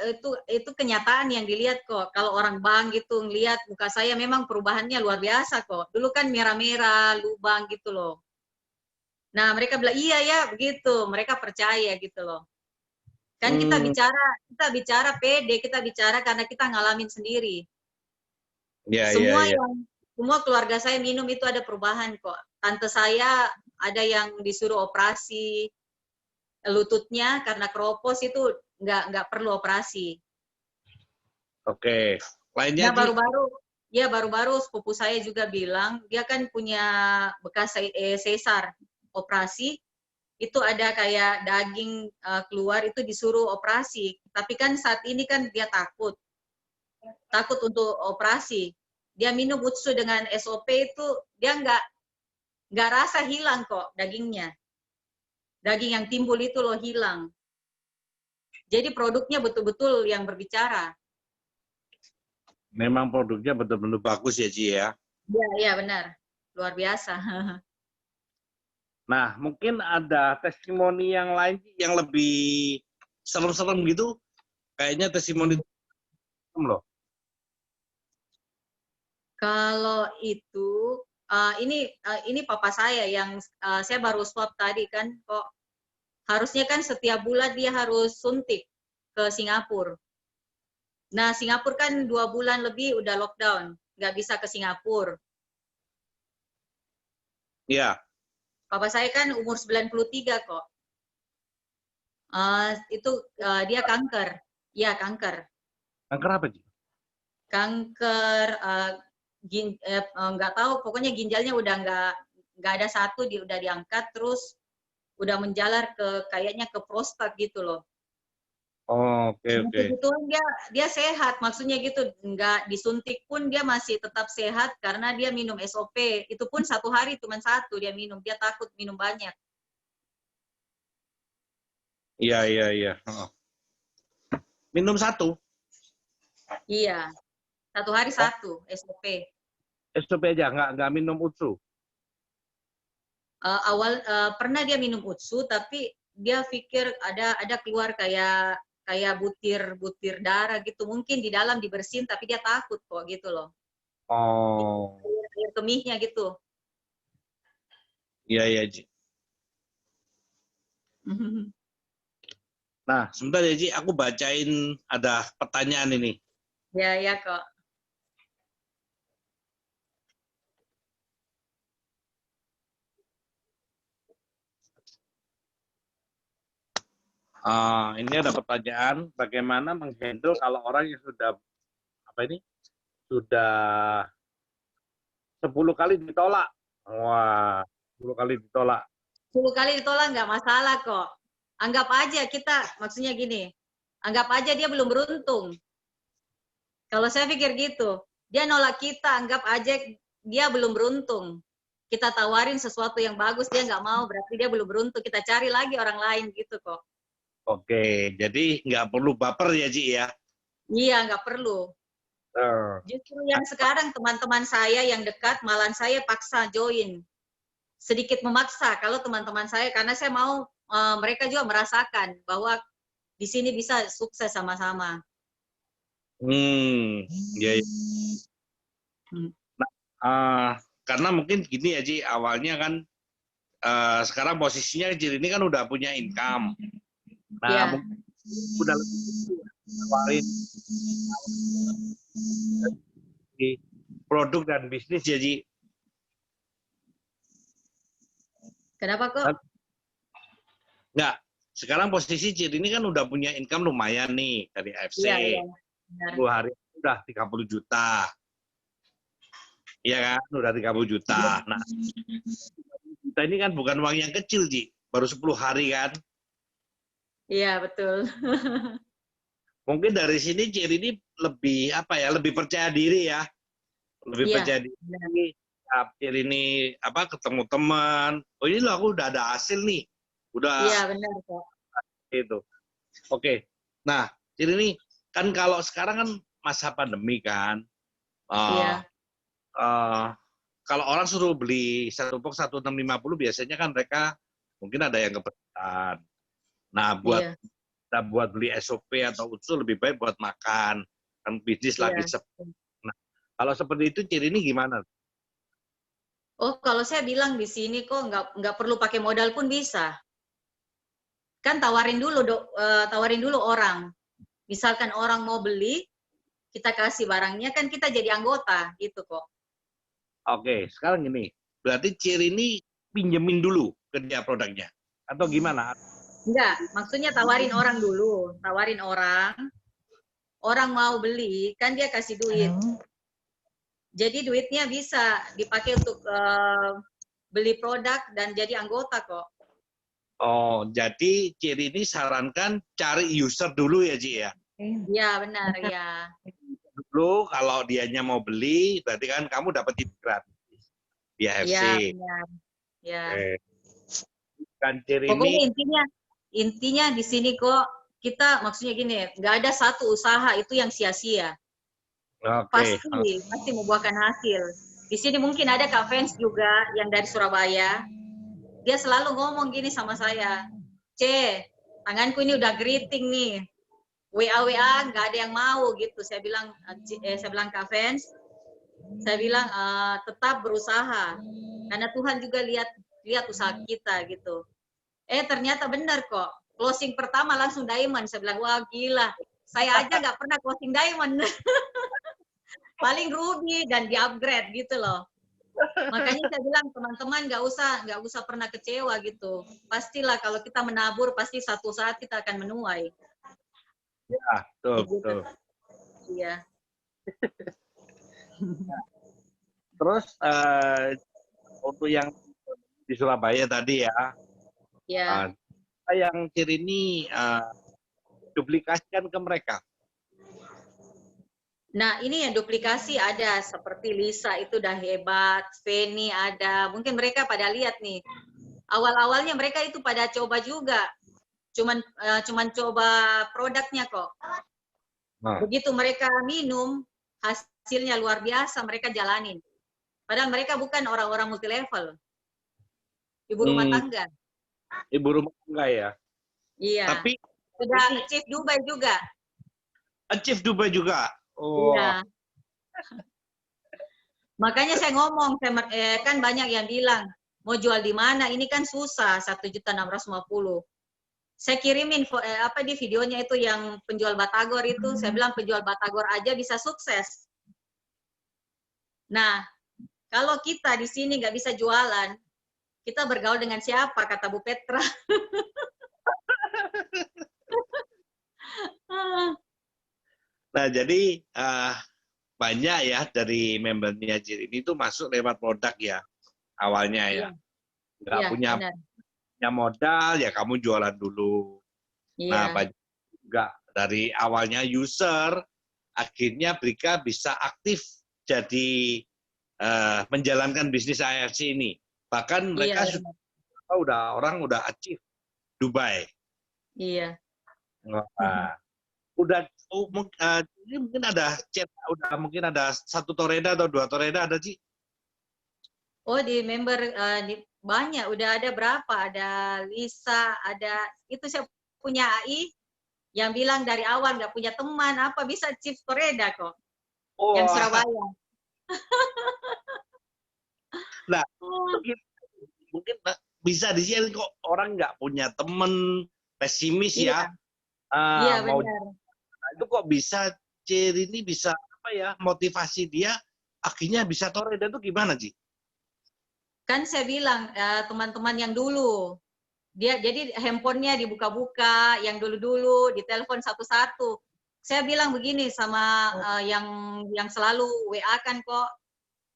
itu kenyataan yang dilihat kok. Kalau orang bank gitu ngelihat muka saya memang perubahannya luar biasa kok. Dulu kan merah-merah, lubang gitu loh. Nah, mereka bilang iya ya begitu, mereka percaya gitu loh. Kan kita bicara pede, kita bicara karena kita ngalamin sendiri. Semua keluarga saya minum itu ada perubahan kok. Tante saya ada yang disuruh operasi. lututnya karena keropos itu nggak perlu operasi. Oke. Lainnya, Nah, baru-baru sepupu saya juga bilang, dia kan punya bekas sesar operasi, itu ada kayak daging keluar itu disuruh operasi. Tapi kan saat ini kan dia takut untuk operasi. Dia minum Utsu dengan SOP itu dia nggak rasa hilang kok dagingnya. Daging yang timbul itu loh hilang. Jadi produknya betul-betul yang berbicara. memang produknya betul-betul bagus ya, Ji ya. Iya benar. Luar biasa. Nah, mungkin ada testimoni yang lain yang lebih serem-serem gitu. Kayaknya testimoni loh. Kalau itu ini papa saya yang saya baru swab tadi kan kok harusnya kan setiap bulan dia harus suntik ke Singapura. Nah, Singapura kan 2 bulan lebih udah lockdown, nggak bisa ke Singapura. Iya. Papa saya kan umur 93 kok. Dia kanker. Ya, kanker. Kanker apa, Ji? Kanker, nggak tahu, pokoknya ginjalnya udah nggak ada satu, udah diangkat, terus udah menjalar kayaknya ke prostat gitu loh. Oh, oke. Kebetulan dia sehat, maksudnya gitu, nggak disuntik pun dia masih tetap sehat karena dia minum SOP. Itu pun 1 hari cuma 1 dia minum, dia takut minum banyak. Iya. Minum 1? Iya, 1 hari 1 SOP. SOP aja, nggak minum Utsu? Pernah dia minum Utsu, tapi dia pikir ada keluar kayak butir-butir darah gitu. Mungkin di dalam dibersihin, tapi dia takut kok gitu loh. Oh. Air kemihnya gitu. Iya, Ji. Nah, sebentar ya, Ji. Aku bacain ada pertanyaan ini. Ya kok. Ini ada pertanyaan, bagaimana menghandle kalau orang yang sudah 10 kali ditolak? Wah, 10 kali ditolak. 10 kali ditolak nggak masalah kok. Anggap aja maksudnya gini, anggap aja dia belum beruntung. Kalau saya pikir gitu, dia nolak kita, anggap aja dia belum beruntung. Kita tawarin sesuatu yang bagus, dia nggak mau, berarti dia belum beruntung. Kita cari lagi orang lain gitu kok. Oke, jadi nggak perlu baper ya, Ji ya? Iya, nggak perlu. Justru yang sekarang teman-teman saya yang dekat, malah saya paksa join. Sedikit memaksa kalau teman-teman saya, karena saya mau mereka juga merasakan bahwa di sini bisa sukses sama-sama. Ya. Nah, karena mungkin gini ya, Ji, awalnya kan sekarang posisinya Ji ini kan udah punya income. Nah, mungkin udah lebih produk dan bisnis ya, Ji. Kenapa kok? Enggak. Sekarang posisi Ciri ini kan udah punya income lumayan nih dari AFC. Iya. 10 hari udah 30 juta. Iya kan? Udah 30 juta. Nah, kita ini kan bukan uang yang kecil, Ji. Baru 10 hari kan? Iya, betul. Mungkin dari sini Ciri ini lebih lebih percaya diri ya. Lebih percaya diri. Ciri ini ketemu teman. Oh, ini loh aku udah ada hasil nih. Udah. Iya, benar kok. Itu. Oke. Nah, Ciri ini kan kalau sekarang kan masa pandemi kan. Iya. Kalau orang suruh beli satu box 1.650 biasanya kan mereka mungkin ada yang keberatan. Nah, buat beli SOP atau Utsu lebih baik buat makan, kan bisnis lagi sepi. Nah, kalau seperti itu Ciri ini gimana? Oh, kalau saya bilang di sini kok nggak perlu pakai modal pun bisa. Kan tawarin dulu orang. Misalkan orang mau beli, kita kasih barangnya, kan kita jadi anggota gitu kok. Oke, sekarang gini, berarti Ciri ini pinjemin dulu ke dia produknya atau gimana? Enggak, maksudnya tawarin orang dulu, tawarin orang mau beli, kan dia kasih duit. Jadi duitnya bisa dipakai untuk beli produk dan jadi anggota kok. Oh, jadi Ciri ini sarankan cari user dulu ya, Ci ya? Iya, benar ya. Dulu kalau dianya mau beli, berarti kan kamu dapat tip gratis di AFC. Iya, benar. Ya. Kan Ciri Pokoknya ini, intinya di sini kok kita maksudnya gini, nggak ada satu usaha itu yang sia-sia. oke. Pasti membuahkan hasil. Di sini mungkin ada Kak Fans juga yang dari Surabaya. Dia selalu ngomong gini sama saya, C, tanganku ini udah keriting nih. WA nggak ada yang mau gitu. Saya bilang Kak Fans, saya bilang tetap berusaha karena Tuhan juga lihat usaha kita gitu. Ternyata benar kok. Closing pertama langsung diamond. Saya bilang, wah gila. Saya aja nggak pernah closing diamond. Paling ruby dan di-upgrade gitu loh. Makanya saya bilang teman-teman nggak usah pernah kecewa gitu. Pastilah kalau kita menabur pasti satu saat kita akan menuai. Ya, betul. Iya. Terus untuk yang di Surabaya tadi ya, yang Ciri ini duplikasikan ke mereka. Nah, ini yang duplikasi ada seperti Lisa itu udah hebat, Feni ada. Mungkin mereka pada lihat nih. Awal-awalnya mereka itu pada coba juga. Cuman coba produknya kok. Nah. Begitu mereka minum, hasilnya luar biasa, mereka jalanin. Padahal mereka bukan orang-orang multilevel. Ibu rumah tangga. Ibu rumah tangga ya? Iya. Tapi sudah achieve Dubai juga. Achieve Dubai juga? Oh. Iya. Makanya saya ngomong, kan banyak yang bilang, mau jual di mana? Ini kan susah, 1.650.000. Saya kirimin di videonya itu yang penjual batagor itu, saya bilang penjual batagor aja bisa sukses. Nah, kalau kita di sini nggak bisa jualan, kita bergaul dengan siapa? Kata Bu Petra. Nah, jadi banyak ya dari membernya Ciri ini tuh masuk lewat produk ya awalnya ya. Nggak punya modal ya kamu jualan dulu. Nah, banyak juga dari awalnya user, akhirnya mereka bisa aktif jadi menjalankan bisnis AFC ini. Bahkan mereka orang udah achieve Dubai. Iya. Udah mungkin ada chat, mungkin ada 1 toreda atau 2 toreda ada sih? Oh, di member banyak, udah ada berapa? Ada Lisa, ada itu saya punya AI yang bilang dari awal nggak punya teman, apa bisa Chief Toreda kok? Oh. Yang Surabaya. Nah, mungkin bisa di-share kok orang nggak punya teman, pesimis ya. Iya, benar. Itu kok bisa Ciri ini bisa motivasi dia akhirnya bisa toreda itu gimana sih? Kan saya bilang teman-teman yang dulu dia jadi handphonenya dibuka-buka, yang dulu-dulu ditelepon satu-satu. Saya bilang begini sama yang selalu WA kan kok.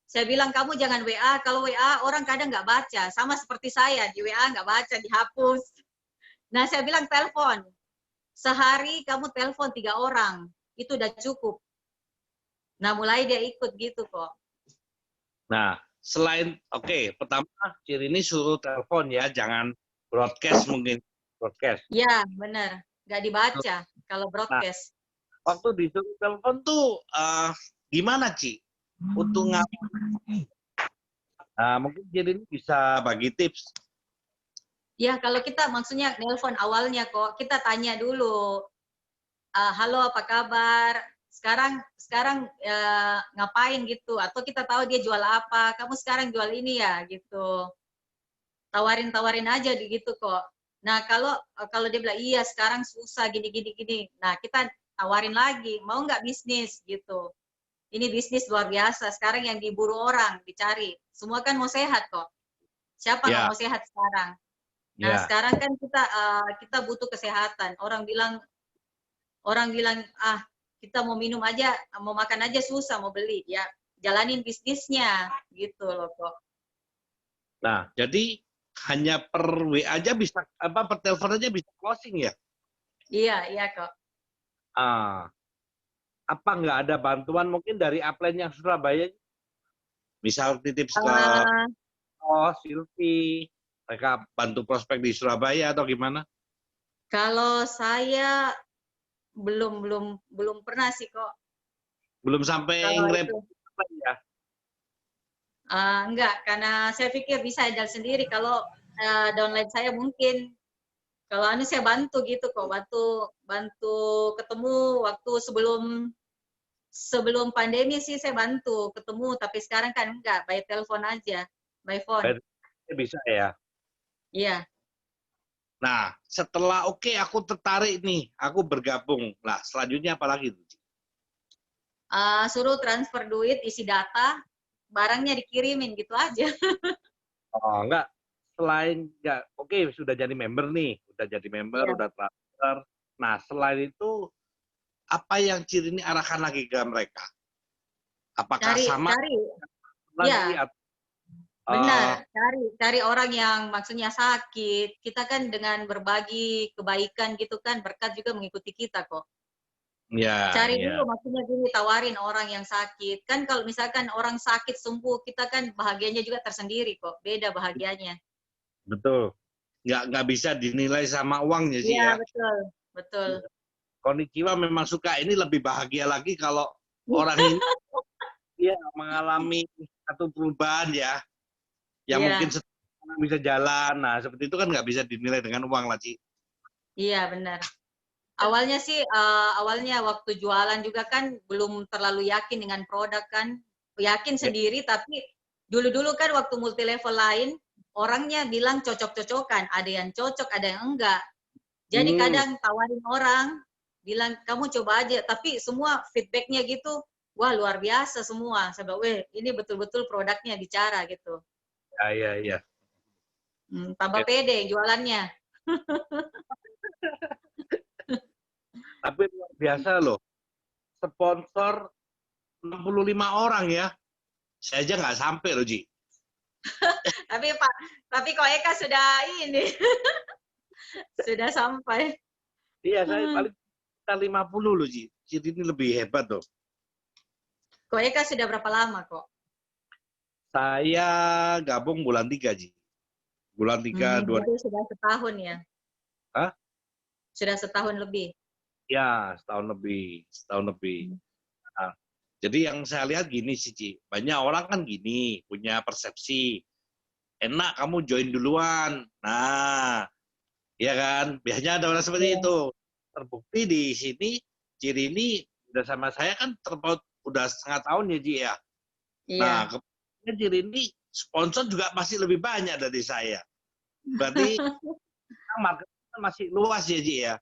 Saya bilang kamu jangan WA, kalau WA orang kadang nggak baca, sama seperti saya di WA nggak baca, dihapus. Nah saya bilang telepon. Sehari kamu telepon 3 orang, itu udah cukup. Nah, mulai dia ikut gitu kok. Nah, selain, pertama Ciri ini suruh telepon ya, jangan broadcast mungkin. Broadcast. Ya, benar. Nggak dibaca kalau broadcast. Nah, waktu disuruh telepon tuh, gimana, Ci? Untuk ngapain? Nah, mungkin Ciri ini bisa bagi tips. Ya, kalau kita maksudnya nelpon awalnya kok, kita tanya dulu, halo apa kabar, sekarang ngapain gitu, atau kita tahu dia jual apa, kamu sekarang jual ini ya gitu, tawarin aja gitu kok. Nah kalau dia bilang iya sekarang susah gini, nah kita tawarin lagi, mau nggak bisnis gitu, ini bisnis luar biasa, sekarang yang diburu orang, dicari, semua kan mau sehat kok, siapa nggak mau sehat sekarang? Nah, Ya. sekarang kan kita butuh kesehatan. Orang bilang kita mau minum aja, mau makan aja susah mau beli. Ya, jalanin bisnisnya gitu loh kok. Nah, jadi hanya per WA aja bisa per telepon aja bisa closing ya? Iya kok. Ah, apa nggak ada bantuan mungkin dari upline yang Surabaya? Misal titip ke Eh, Silvi, mereka bantu prospek di Surabaya atau gimana? kalau saya belum pernah sih kok. Belum sampai Kalau nge-rep itu ya? enggak, karena saya pikir bisa jalan sendiri. Kalau downline saya mungkin, kalau saya bantu gitu kok, bantu ketemu waktu sebelum pandemi sih saya bantu ketemu, tapi sekarang kan enggak, by telepon aja, by phone. Bisa ya? Iya. Nah, setelah aku tertarik nih, aku bergabung. Nah, selanjutnya apa lagi? Suruh transfer duit, isi data, barangnya dikirimin gitu aja. Oh, enggak. Selain sudah jadi member nih, udah jadi member, Iya. udah transfer. Nah, selain itu apa yang ciri ini arahkan lagi ke mereka? Apakah sama Cari, lagi ya. atau Benar, cari orang yang maksudnya sakit. Kita kan dengan berbagi kebaikan gitu kan, berkat juga mengikuti kita kok. Cari dulu, maksudnya dulu tawarin orang yang sakit. Kan kalau misalkan orang sakit sembuh, kita kan bahagianya juga tersendiri kok. Beda bahagianya. betul? Nggak bisa dinilai sama uangnya sih Iya, ya. betul. Betul. Konnichiwa memang suka ini lebih bahagia lagi kalau orang ini mengalami satu perubahan ya, yang mungkin Iya, bisa jalan. Nah, seperti itu kan nggak bisa dinilai dengan uang lah, Ci. iya benar. Awalnya waktu jualan juga kan belum terlalu yakin dengan produk kan. Yakin Ya. sendiri, tapi dulu-dulu kan waktu multi level lain, orangnya bilang cocok-cocokan. Ada yang cocok, ada yang enggak. Jadi kadang tawarin orang, bilang kamu coba aja. Tapi semua feedbacknya gitu, wah luar biasa semua. Saya bilang, weh ini betul-betul produknya bicara gitu. Ya. Tambah pede jualannya. Tapi luar biasa loh. Sponsor 65 orang ya. Saya aja nggak sampai loh, Ji. Tapi kok Eka sudah ini, sudah sampai. Iya, saya paling sekitar 50 loh, Ji. Jadi ini lebih hebat loh. Kok Eka sudah berapa lama kok? Saya gabung bulan 3, Ji. Bulan 3 Berarti sudah setahun ya? Hah? Sudah setahun lebih? Ya, setahun lebih. Nah, jadi yang saya lihat gini sih, Ci. Banyak orang kan gini, punya persepsi. Enak kamu join duluan. Nah, ya kan? Biasanya ada orang seperti itu. Terbukti di sini, Ciri ini udah sama saya kan terpaut udah setengah tahun ya, Ci ya. Iya. Nah, kemudian Ciri ini sponsor juga masih lebih banyak dari saya. Berarti marketnya masih luas ya, Ci ya.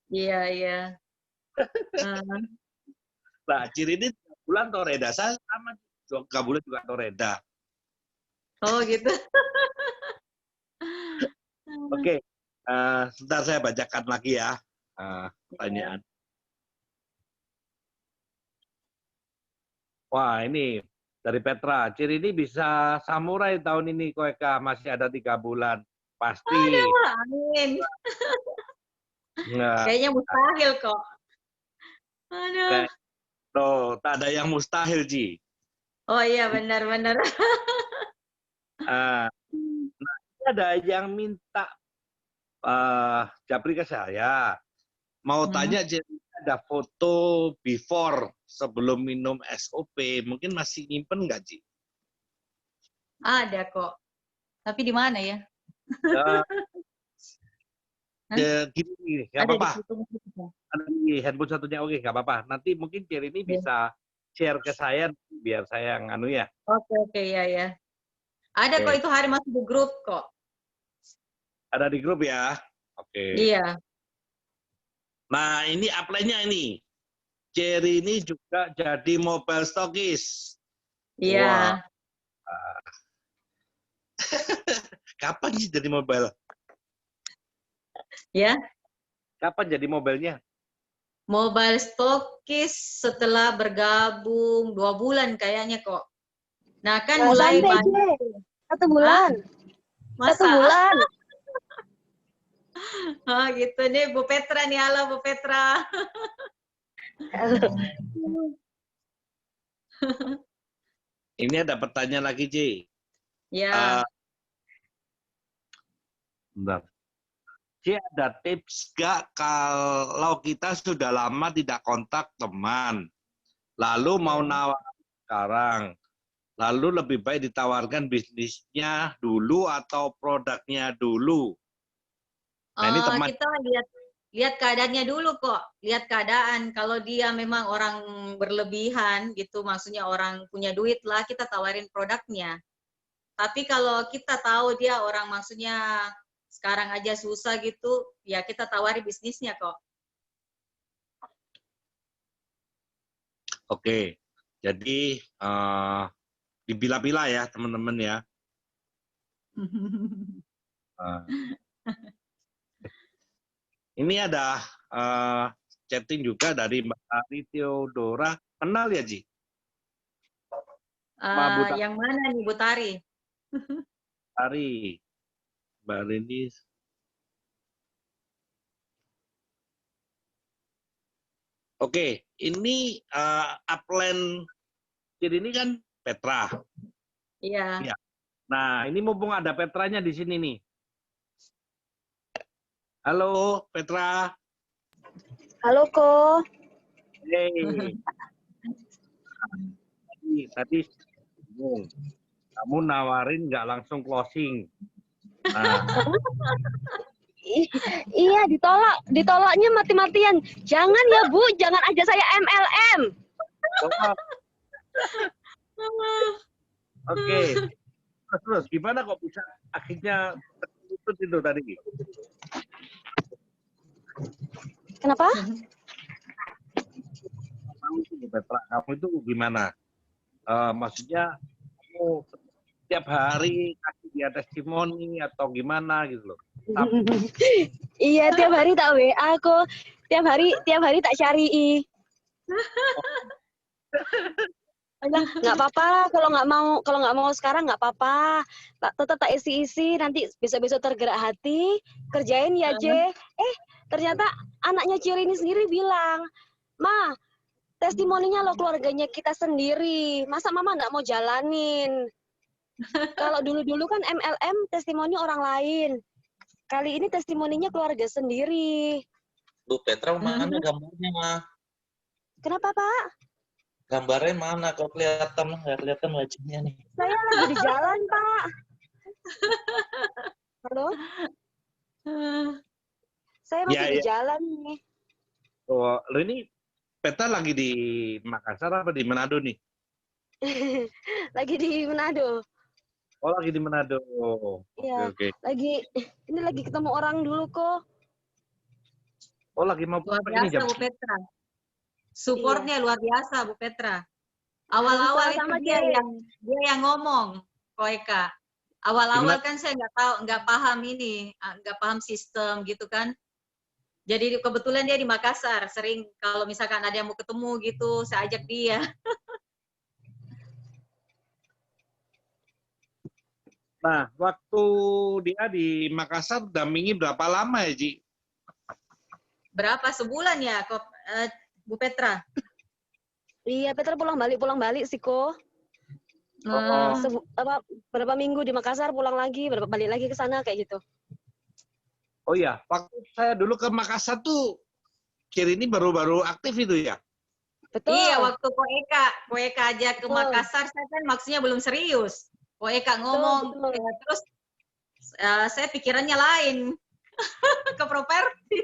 Iya. Nah, Ciri ini 3 bulan Toreda, saya sama 3 bulan juga Toreda. Oh gitu. Oke, sebentar saya bacakan lagi ya pertanyaan. Wah, ini dari Petra. Ciri ini bisa samurai tahun ini, Koeka. Masih ada 3 bulan. Pasti. Aduh, amin. Nggak. Kayaknya mustahil kok. Aduh. Tuh, tak ada yang mustahil, Ji. Oh iya, benar. Nah, ada yang minta Japri ke saya. Mau tanya, jadi ada foto before sebelum minum SOP. Mungkin masih nyimpen nggak, Ji? Ada kok. Tapi di mana ya? Gini, nggak apa-apa. Ada di handphone satunya, oke, nggak apa-apa. Nanti mungkin Ciri ini bisa share ke saya biar saya nganu ya. Oke, ya. Ada kok, itu hari masuk di grup kok. Ada di grup ya. Oke. Iya. Nah, ini upline-nya ini. Ciri ini juga jadi mobile stockist. Iya. Kapan sih jadi mobile? Ya, Kapan jadi mobilnya? mobile stokis setelah bergabung 2 bulan kayaknya kok. Nah kan Nah, mulai santai, banyak. Je. 1 bulan. 1 Masa? bulan. Gitu nih Bu Petra nih, halo Bu Petra. Ini ada pertanyaan lagi, Ci. Ya. Bentar. Ci, ada tips gak kalau kita sudah lama tidak kontak teman, lalu mau nawar sekarang, lalu lebih baik ditawarkan bisnisnya dulu atau produknya dulu? Nah, ini teman. Kita lihat keadaannya dulu kok. Lihat keadaan. Kalau dia memang orang berlebihan gitu, maksudnya orang punya duit lah, kita tawarin produknya. Tapi kalau kita tahu dia orang maksudnya sekarang aja susah gitu, ya kita tawari bisnisnya kok. Oke, jadi dipilah-pilah ya teman-teman ya. Ini ada chatting juga dari Mbak Ari Theodora. Kenal ya, Ji? Yang mana nih Bu Tari? Ari. Mbak Rini. Oke, ini upline ini kan Petra. Iya. Ya. Nah, ini mumpung ada Petranya di sini nih. Halo, Petra. Halo, Ko. Hey. Tadi kamu nawarin nggak langsung closing. Nah. Iya, ditolaknya mati-matian. Jangan ya Bu, jangan aja saya MLM. Oke. Terus gimana kok bisa akhirnya tertutup itu tadi? Kenapa? Petra, kamu itu gimana? Maksudnya kamu setiap hari kasih dia testimoni atau gimana gitu loh? Iya, tiap hari tak WA kok. Tiap hari tak cari. Nggak apa-apa, kalau nggak mau sekarang nggak apa-apa. Tetap tak isi-isi, nanti besok-besok tergerak hati, kerjain ya, Je. Ternyata anaknya Cirini sendiri bilang, Ma, testimoninya lo keluarganya kita sendiri, masa Mama nggak mau jalanin? Kalau dulu-dulu kan MLM testimoni orang lain. Kali ini testimoninya keluarga sendiri. Bu Petra mana gambarnya, Ma? Kenapa, Pak? Gambarnya mana? Kalau kelihatan, nggak kelihatan wajahnya nih. Saya lagi di jalan, Pak. Halo? Saya masih di jalan nih. Oh, lo ini Petra lagi di Makassar apa di Manado nih? Lagi di Manado. Oh, lagi di Manado. Iya. Oke. Ini lagi ketemu orang dulu kok. Oh, lagi mau luar biasa Bu Petra. Supportnya luar biasa Bu Petra. Awal-awal itu dia yang ngomong, Ko Eka. Awal-awal kan saya nggak paham sistem gitu kan. Jadi kebetulan dia di Makassar, sering kalau misalkan ada yang mau ketemu gitu, saya ajak dia. Nah, waktu dia di Makassar dampingi berapa lama ya, Ji? Berapa? Sebulan ya, kok, Bu Petra? Iya, Petra pulang balik sih, kok. Berapa minggu di Makassar, pulang lagi, balik lagi ke sana kayak gitu. Oh iya, waktu saya dulu ke Makassar tuh, Cirini baru-baru aktif itu ya? Betul. Iya, waktu Ko Eka ajak ke Makassar, saya kan maksudnya belum serius. Ko Eka ngomong, betul. Terus saya pikirannya lain, ke properti.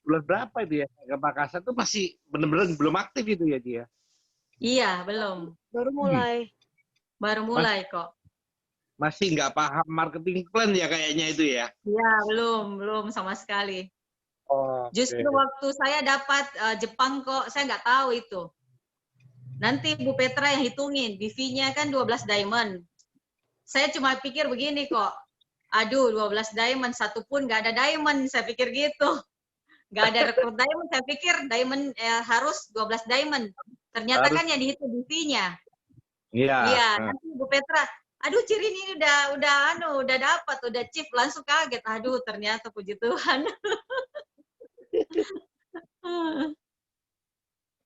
Bulan berapa itu ya? Ke Makassar tuh masih benar-benar belum aktif itu ya, dia? Iya, belum. Baru mulai. Baru mulai kok. Masih nggak paham marketing plan ya kayaknya itu ya? Iya, belum sama sekali. Oh, Justru waktu saya dapat Jepang kok, saya nggak tahu itu. Nanti Bu Petra yang hitungin, BV-nya kan 12 diamond. Saya cuma pikir begini kok, aduh 12 diamond, satu pun nggak ada diamond, saya pikir gitu. Nggak ada rekrut diamond, saya pikir diamond harus 12 diamond. Ternyata Harus. kan yang dihitung buktinya. Iya. Iya, nanti Bu Petra, aduh Cirin ini udah dapat, udah chief, langsung kaget. Aduh, ternyata puji Tuhan.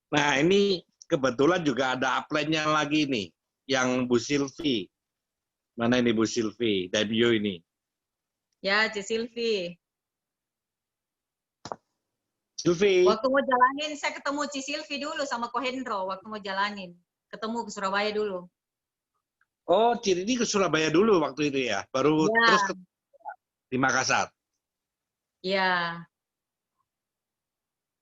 Nah, ini kebetulan juga ada upline-nya lagi nih, yang Bu Silvi. Mana ini Bu Silvi, debut ini. Ya, Ci Silvi. Silvi. Waktu mau jalanin, saya ketemu Ci Silvi dulu sama Ko Hendro, waktu mau jalanin. Ketemu ke Surabaya dulu. Oh, Cirini ke Surabaya dulu waktu itu ya, baru Ya. terus di Makassar. Iya.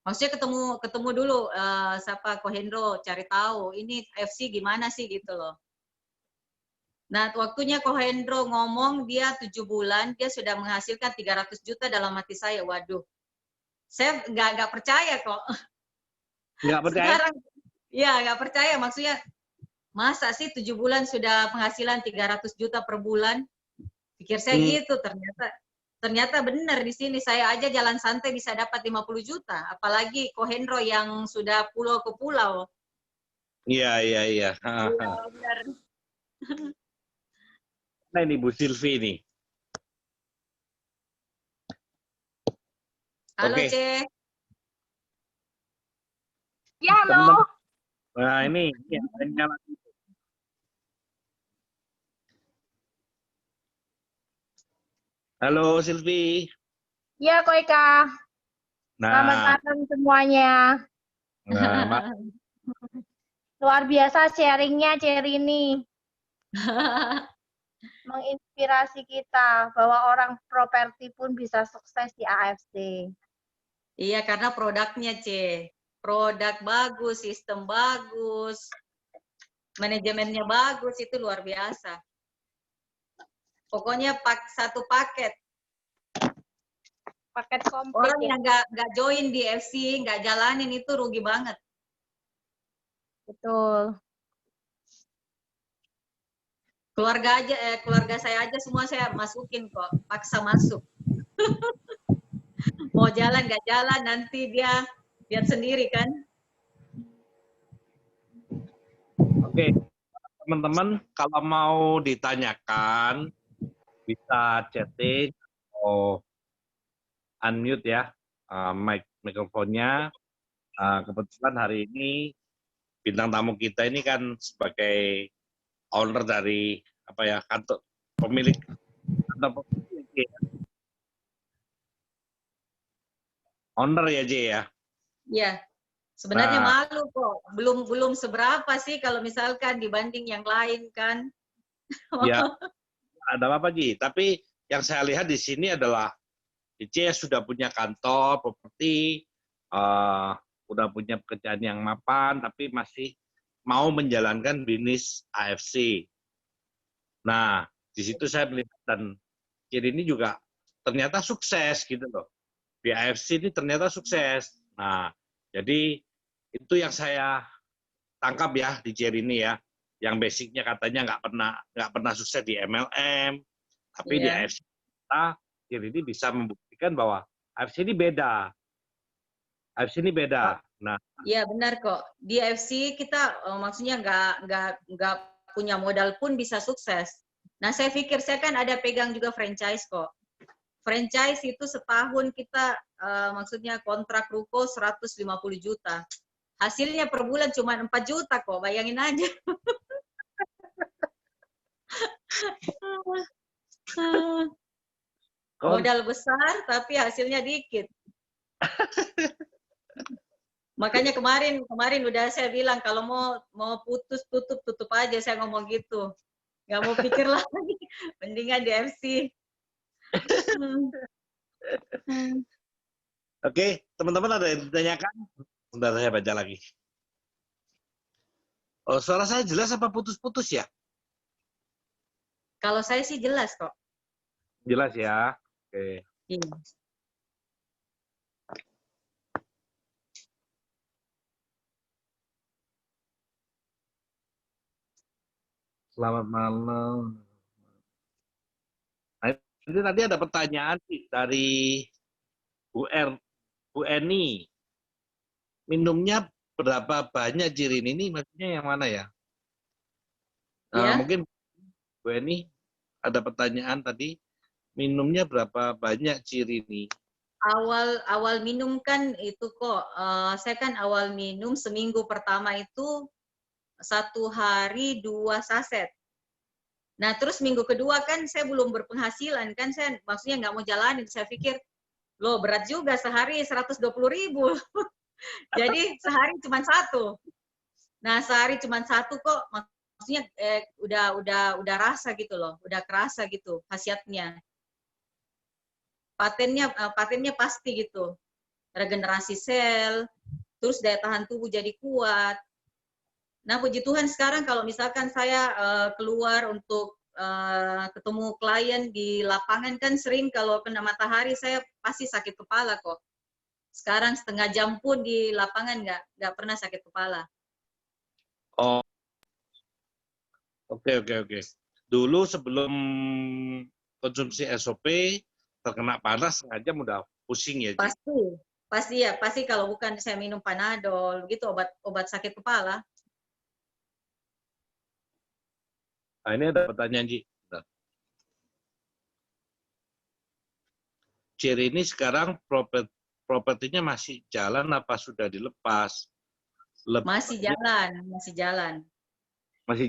Maksudnya ketemu dulu siapa Ko Hendro, cari tahu ini FC gimana sih gitu loh. Nah, waktunya Ko Hendro ngomong dia 7 bulan dia sudah menghasilkan 300 juta dalam hati saya. Waduh. Saya nggak percaya kok. Nggak percaya? Sekarang ya nggak percaya, maksudnya masa sih 7 bulan sudah penghasilan 300 juta per bulan? Pikir saya gitu, ternyata benar di sini. Saya aja jalan santai bisa dapat 50 juta, apalagi Ko Hendro yang sudah pulau ke pulau. Iya. Iya, benar. Nah, ini Bu Silvi nih. Halo, Oke. Ce. Ya, halo. Nah, ini upline-nya lagi. Halo Silvi. Ya, Koika. Selamat Nah, malam semuanya. Luar biasa sharingnya, Cerini. Menginspirasi kita bahwa orang properti pun bisa sukses di AFC. Iya, karena produknya, Ce. Produk bagus, sistem bagus, manajemennya bagus, itu luar biasa. Pokoknya satu paket. Paket komplit Orang ya. yang nggak join di FC, nggak jalanin itu rugi banget. Betul. Keluarga saya aja semua saya masukin kok, paksa masuk. Mau jalan nggak jalan nanti dia lihat sendiri kan. Oke, teman-teman kalau mau ditanyakan bisa chatting atau unmute ya mikrofonnya. Kebetulan hari ini bintang tamu kita ini kan sebagai owner dari kantor pemilik kantor owner ya J ya. Iya. Sebenarnya malu kok. Belum seberapa sih kalau misalkan dibanding yang lain kan. Ya, ada apa Ji? Tapi yang saya lihat di sini adalah J sudah punya kantor properti, udah punya pekerjaan yang mapan, tapi masih mau menjalankan bisnis AFC. Nah, di situ saya melihat dan J ini juga ternyata sukses gitu loh. Di AFC ini ternyata sukses. Nah, jadi itu yang saya tangkap ya di J ini ya. Yang basicnya katanya nggak pernah sukses di MLM, tapi di AFC kita ini bisa membuktikan bahwa AFC ini beda. AFC ini beda. Nah, iya benar kok. Di AFC kita maksudnya nggak punya modal pun bisa sukses. Nah saya pikir saya kan ada pegang juga franchise kok. Franchise itu setahun kita maksudnya kontrak ruko 150 juta. Hasilnya per bulan cuma 4 juta kok, bayangin aja. Modal besar tapi hasilnya dikit. Makanya kemarin udah saya bilang kalau mau putus tutup aja, saya ngomong gitu. Nggak mau pikir lagi, mendingan di FC. Oke, teman-teman ada yang ditanyakan? Bentar saya baca lagi. Oh, suara saya jelas apa putus-putus ya? Kalau saya sih jelas kok. Jelas ya. Oke. Iya. Selamat malam. Jadi tadi ada pertanyaan dari Bu Eni. Minumnya berapa banyak Jirin ini? Maksudnya yang mana ya? Ya. Mungkin Bu Eni ada pertanyaan tadi. Minumnya berapa banyak Jirini? Awal minum kan itu kok, saya kan awal minum seminggu pertama itu 1 hari 2 saset. Nah terus minggu kedua kan saya belum berpenghasilan kan, saya maksudnya nggak mau jalanin, saya pikir loh berat juga sehari 120.000. Jadi sehari cuma 1. Nah sehari cuma 1 kok, maksudnya udah rasa gitu loh, udah kerasa gitu khasiatnya. Patennya pasti gitu, regenerasi sel, terus daya tahan tubuh jadi kuat. Nah puji Tuhan sekarang kalau misalkan saya keluar untuk ketemu klien di lapangan kan sering kalau kena matahari saya pasti sakit kepala kok. Sekarang setengah jam pun di lapangan nggak pernah sakit kepala. Oh, oke. Dulu sebelum konsumsi SOP, terkena panas setengah jam udah pusing ya, Ji? Pasti kalau bukan saya minum Panadol gitu, obat sakit kepala. Nah, ini ada pertanyaan, Ji. Ciri ini sekarang propertinya masih jalan apa sudah dilepas? Masih jalan. Masih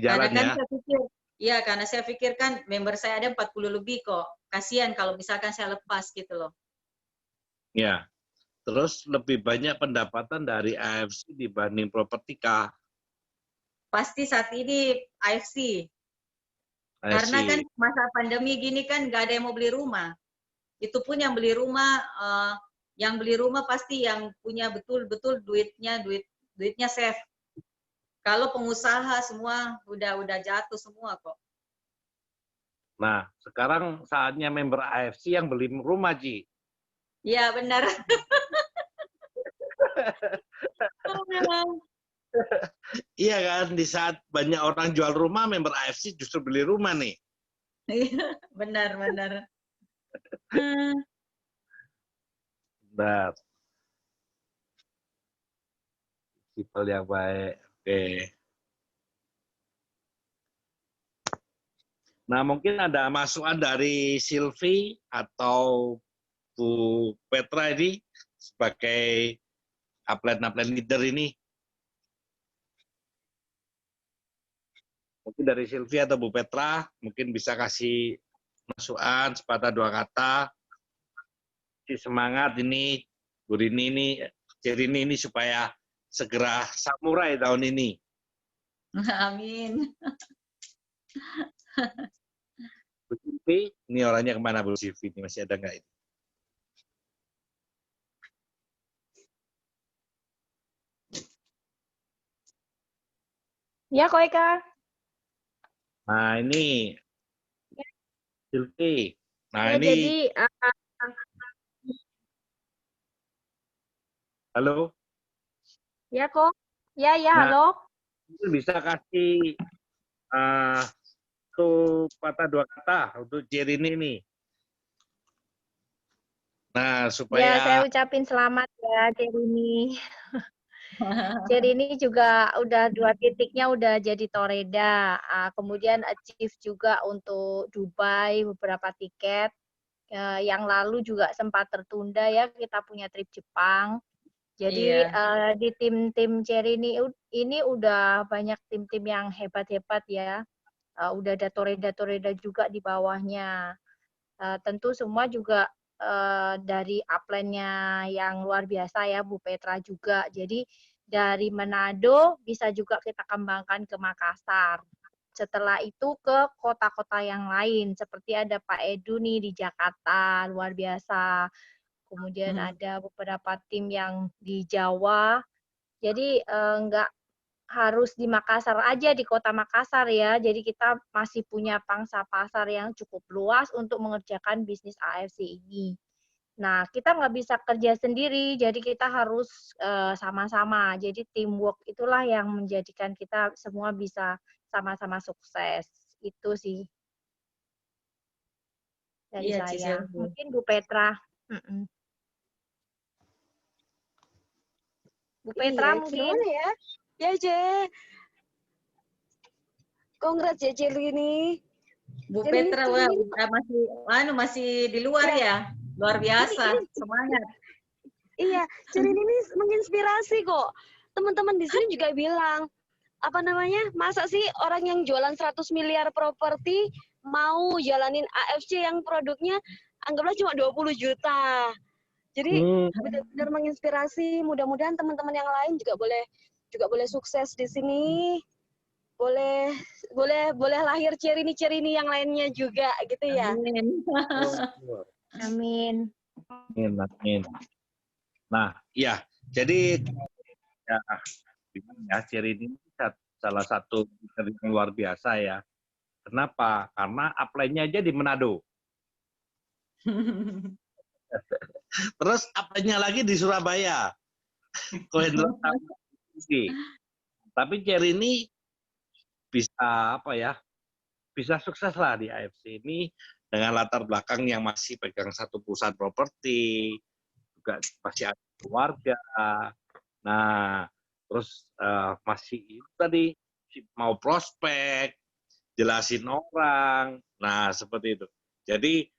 Karena jalan kan ya? saya pikir, ya karena saya pikir kan member saya ada 40 lebih kok. Kasihan kalau misalkan saya lepas gitu loh. Ya. Terus lebih banyak pendapatan dari AFC dibanding properti kah? Pasti saat ini AFC. Karena kan masa pandemi gini kan nggak ada yang mau beli rumah. Itu pun yang beli rumah pasti yang punya betul-betul duitnya safe. Kalau pengusaha semua udah jatuh semua kok. Nah, sekarang saatnya member AFC yang beli rumah, Ji. Iya, benar. Iya kan, di saat banyak orang jual rumah, member AFC justru beli rumah nih. Benar. Benar. Sipel yang baik. Oke. Nah, mungkin ada masukan dari Silvi atau Bu Petra ini sebagai upline leader ini. Mungkin dari Silvi atau Bu Petra, mungkin bisa kasih masukan, sepatah dua kata. Si semangat ini, Bu Rini ini, Cirini ini supaya segera samurai tahun ini. Amin. Bu Silvi, ini orangnya kemana Bu Silvi? Ini masih ada nggak ini? Ya, Ko Eka. Nah, ini Silvi. Nah, Ya, ini jadi halo. ya kok. Ya, Nah, halo. bisa kasih tuh patah dua kata untuk Cirini nih. Nah, supaya Ya, saya ucapin selamat ya, Cirini. Cirini juga udah 2 titiknya udah jadi toreda. Kemudian achieve juga untuk Dubai beberapa tiket. Yang lalu juga sempat tertunda ya, kita punya trip Jepang. Jadi Iya. di tim-tim Cirini ini udah banyak tim-tim yang hebat-hebat ya. Udah ada toreda-toreda juga di bawahnya. Tentu semua juga dari upline-nya yang luar biasa ya, Bu Petra juga. Jadi dari Manado bisa juga kita kembangkan ke Makassar. Setelah itu ke kota-kota yang lain, seperti ada Pak Edu nih di Jakarta, luar biasa. Kemudian ada beberapa tim yang di Jawa. Jadi nggak harus di Makassar aja, di kota Makassar ya. Jadi kita masih punya pangsa pasar yang cukup luas untuk mengerjakan bisnis AFC ini. Nah, kita nggak bisa kerja sendiri, jadi kita harus sama-sama. Jadi teamwork itulah yang menjadikan kita semua bisa sama-sama sukses. Itu sih. dari Iya, saya. Ciselvi. Mungkin Bu Petra. Bu Petra Iya, mungkin. gimana ya? Ya, Je. Congrats ya, Cirini. Bu Cirini, Petra, wah, Cirini, masih di luar ya, ya. Luar ini biasa, semangat. iya, Cirini ini menginspirasi kok. Teman-teman di sini juga bilang, apa namanya, masa sih orang yang jualan 100 miliar properti mau jalanin AFC yang produknya anggaplah cuma 20 juta. Jadi benar-benar menginspirasi. Mudah-mudahan teman-teman yang lain juga boleh sukses di sini. Boleh lahir Cirini yang lainnya juga gitu ya. Amin. Amin. Amin. Nah, iya. Jadi ya, Cirini salah satu yang luar biasa ya. Kenapa? Karena apply-nya aja di Manado. Terus apply-nya lagi di Surabaya. Tapi Cirini bisa bisa sukses lah di AFC ini dengan latar belakang yang masih pegang satu perusahaan properti, juga masih ada keluarga. Nah, terus masih tadi mau prospek, jelasin orang. Nah, seperti itu. Jadi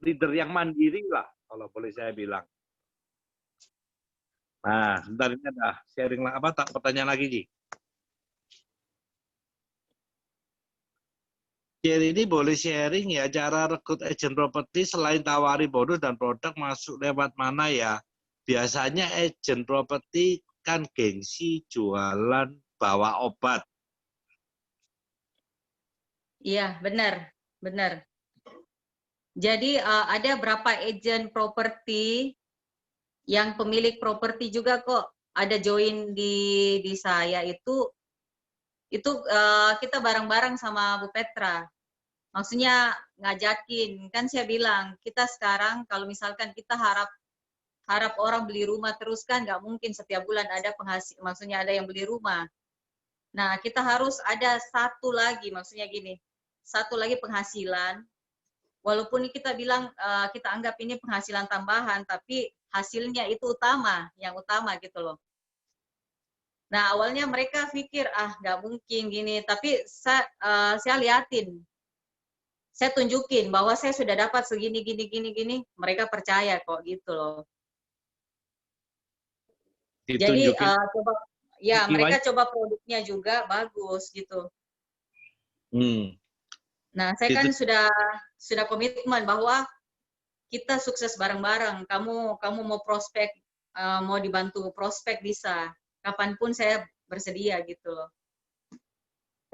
leader yang mandiri lah kalau boleh saya bilang. Nah, sebentar ini ada sharing pertanyaan lagi, Ji. Ini boleh sharing ya cara rekrut agent properti selain tawari bonus dan produk masuk lewat mana ya? Biasanya agent properti kan gengsi jualan bawa obat. Iya, benar. Jadi ada berapa agent properti yang pemilik properti juga kok ada join di saya itu kita bareng-bareng sama Bu Petra. Maksudnya ngajakin, kan saya bilang kita sekarang kalau misalkan kita harap orang beli rumah terus kan nggak mungkin setiap bulan ada penghasil, maksudnya ada yang beli rumah. Nah kita harus ada satu lagi, maksudnya gini, satu lagi penghasilan. Walaupun kita bilang kita anggap ini penghasilan tambahan, tapi hasilnya itu yang utama gitu loh. Nah awalnya mereka pikir nggak mungkin gini, tapi saya liatin. Saya tunjukin bahwa saya sudah dapat segini, gini, mereka percaya kok gitu loh. Jadi mereka coba produknya juga bagus gitu. Nah, saya kan sudah komitmen bahwa kita sukses bareng-bareng. Kamu mau prospek, mau dibantu prospek bisa. Kapanpun saya bersedia gitu loh.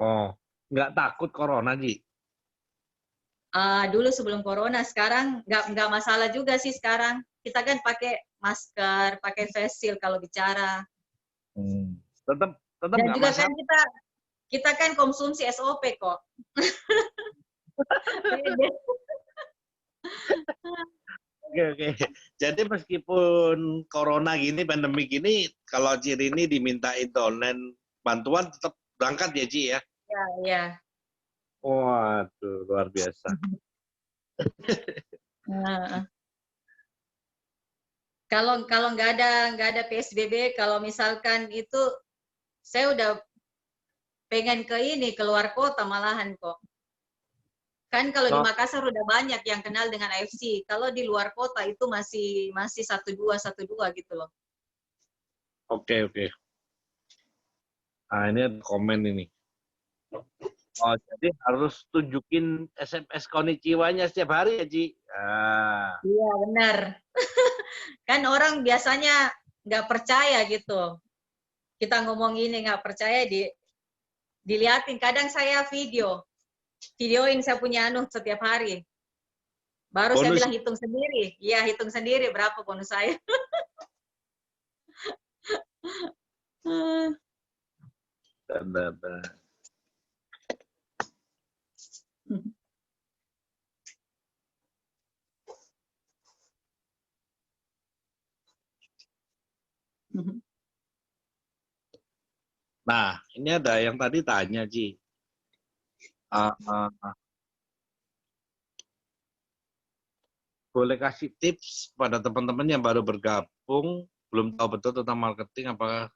Oh, nggak takut corona, Ji? Dulu sebelum corona, sekarang nggak masalah juga sih sekarang. Kita kan pakai masker, pakai face shield kalau bicara. Tetap Dan nggak juga masalah. kan kita kan konsumsi SOP kok. Oke. Jadi meskipun corona gini, pandemi gini, kalau Cirini dimintain online bantuan tetap berangkat ya, Ci ya? Iya. Waduh, luar biasa. Kalau nggak ada PSBB, kalau misalkan itu saya udah pengen keluar kota malahan kok. Kan kalau di Makassar udah banyak yang kenal dengan AFC. Kalau di luar kota itu masih 1-2 gitu loh. Oke. Nah, ini ada komen ini. Oh, jadi harus tunjukin SMS konnichiwa-nya setiap hari ya, Ci? Iya, benar. Kan orang biasanya nggak percaya gitu. Kita ngomong ini nggak percaya, dilihatin. Kadang saya videoin saya punya setiap hari. Baru bonus. Saya bilang hitung sendiri. Iya, hitung sendiri berapa bonus saya. Nah, ini ada yang tadi tanya, Ji. boleh kasih tips pada teman-teman yang baru bergabung, belum tahu betul tentang marketing, apakah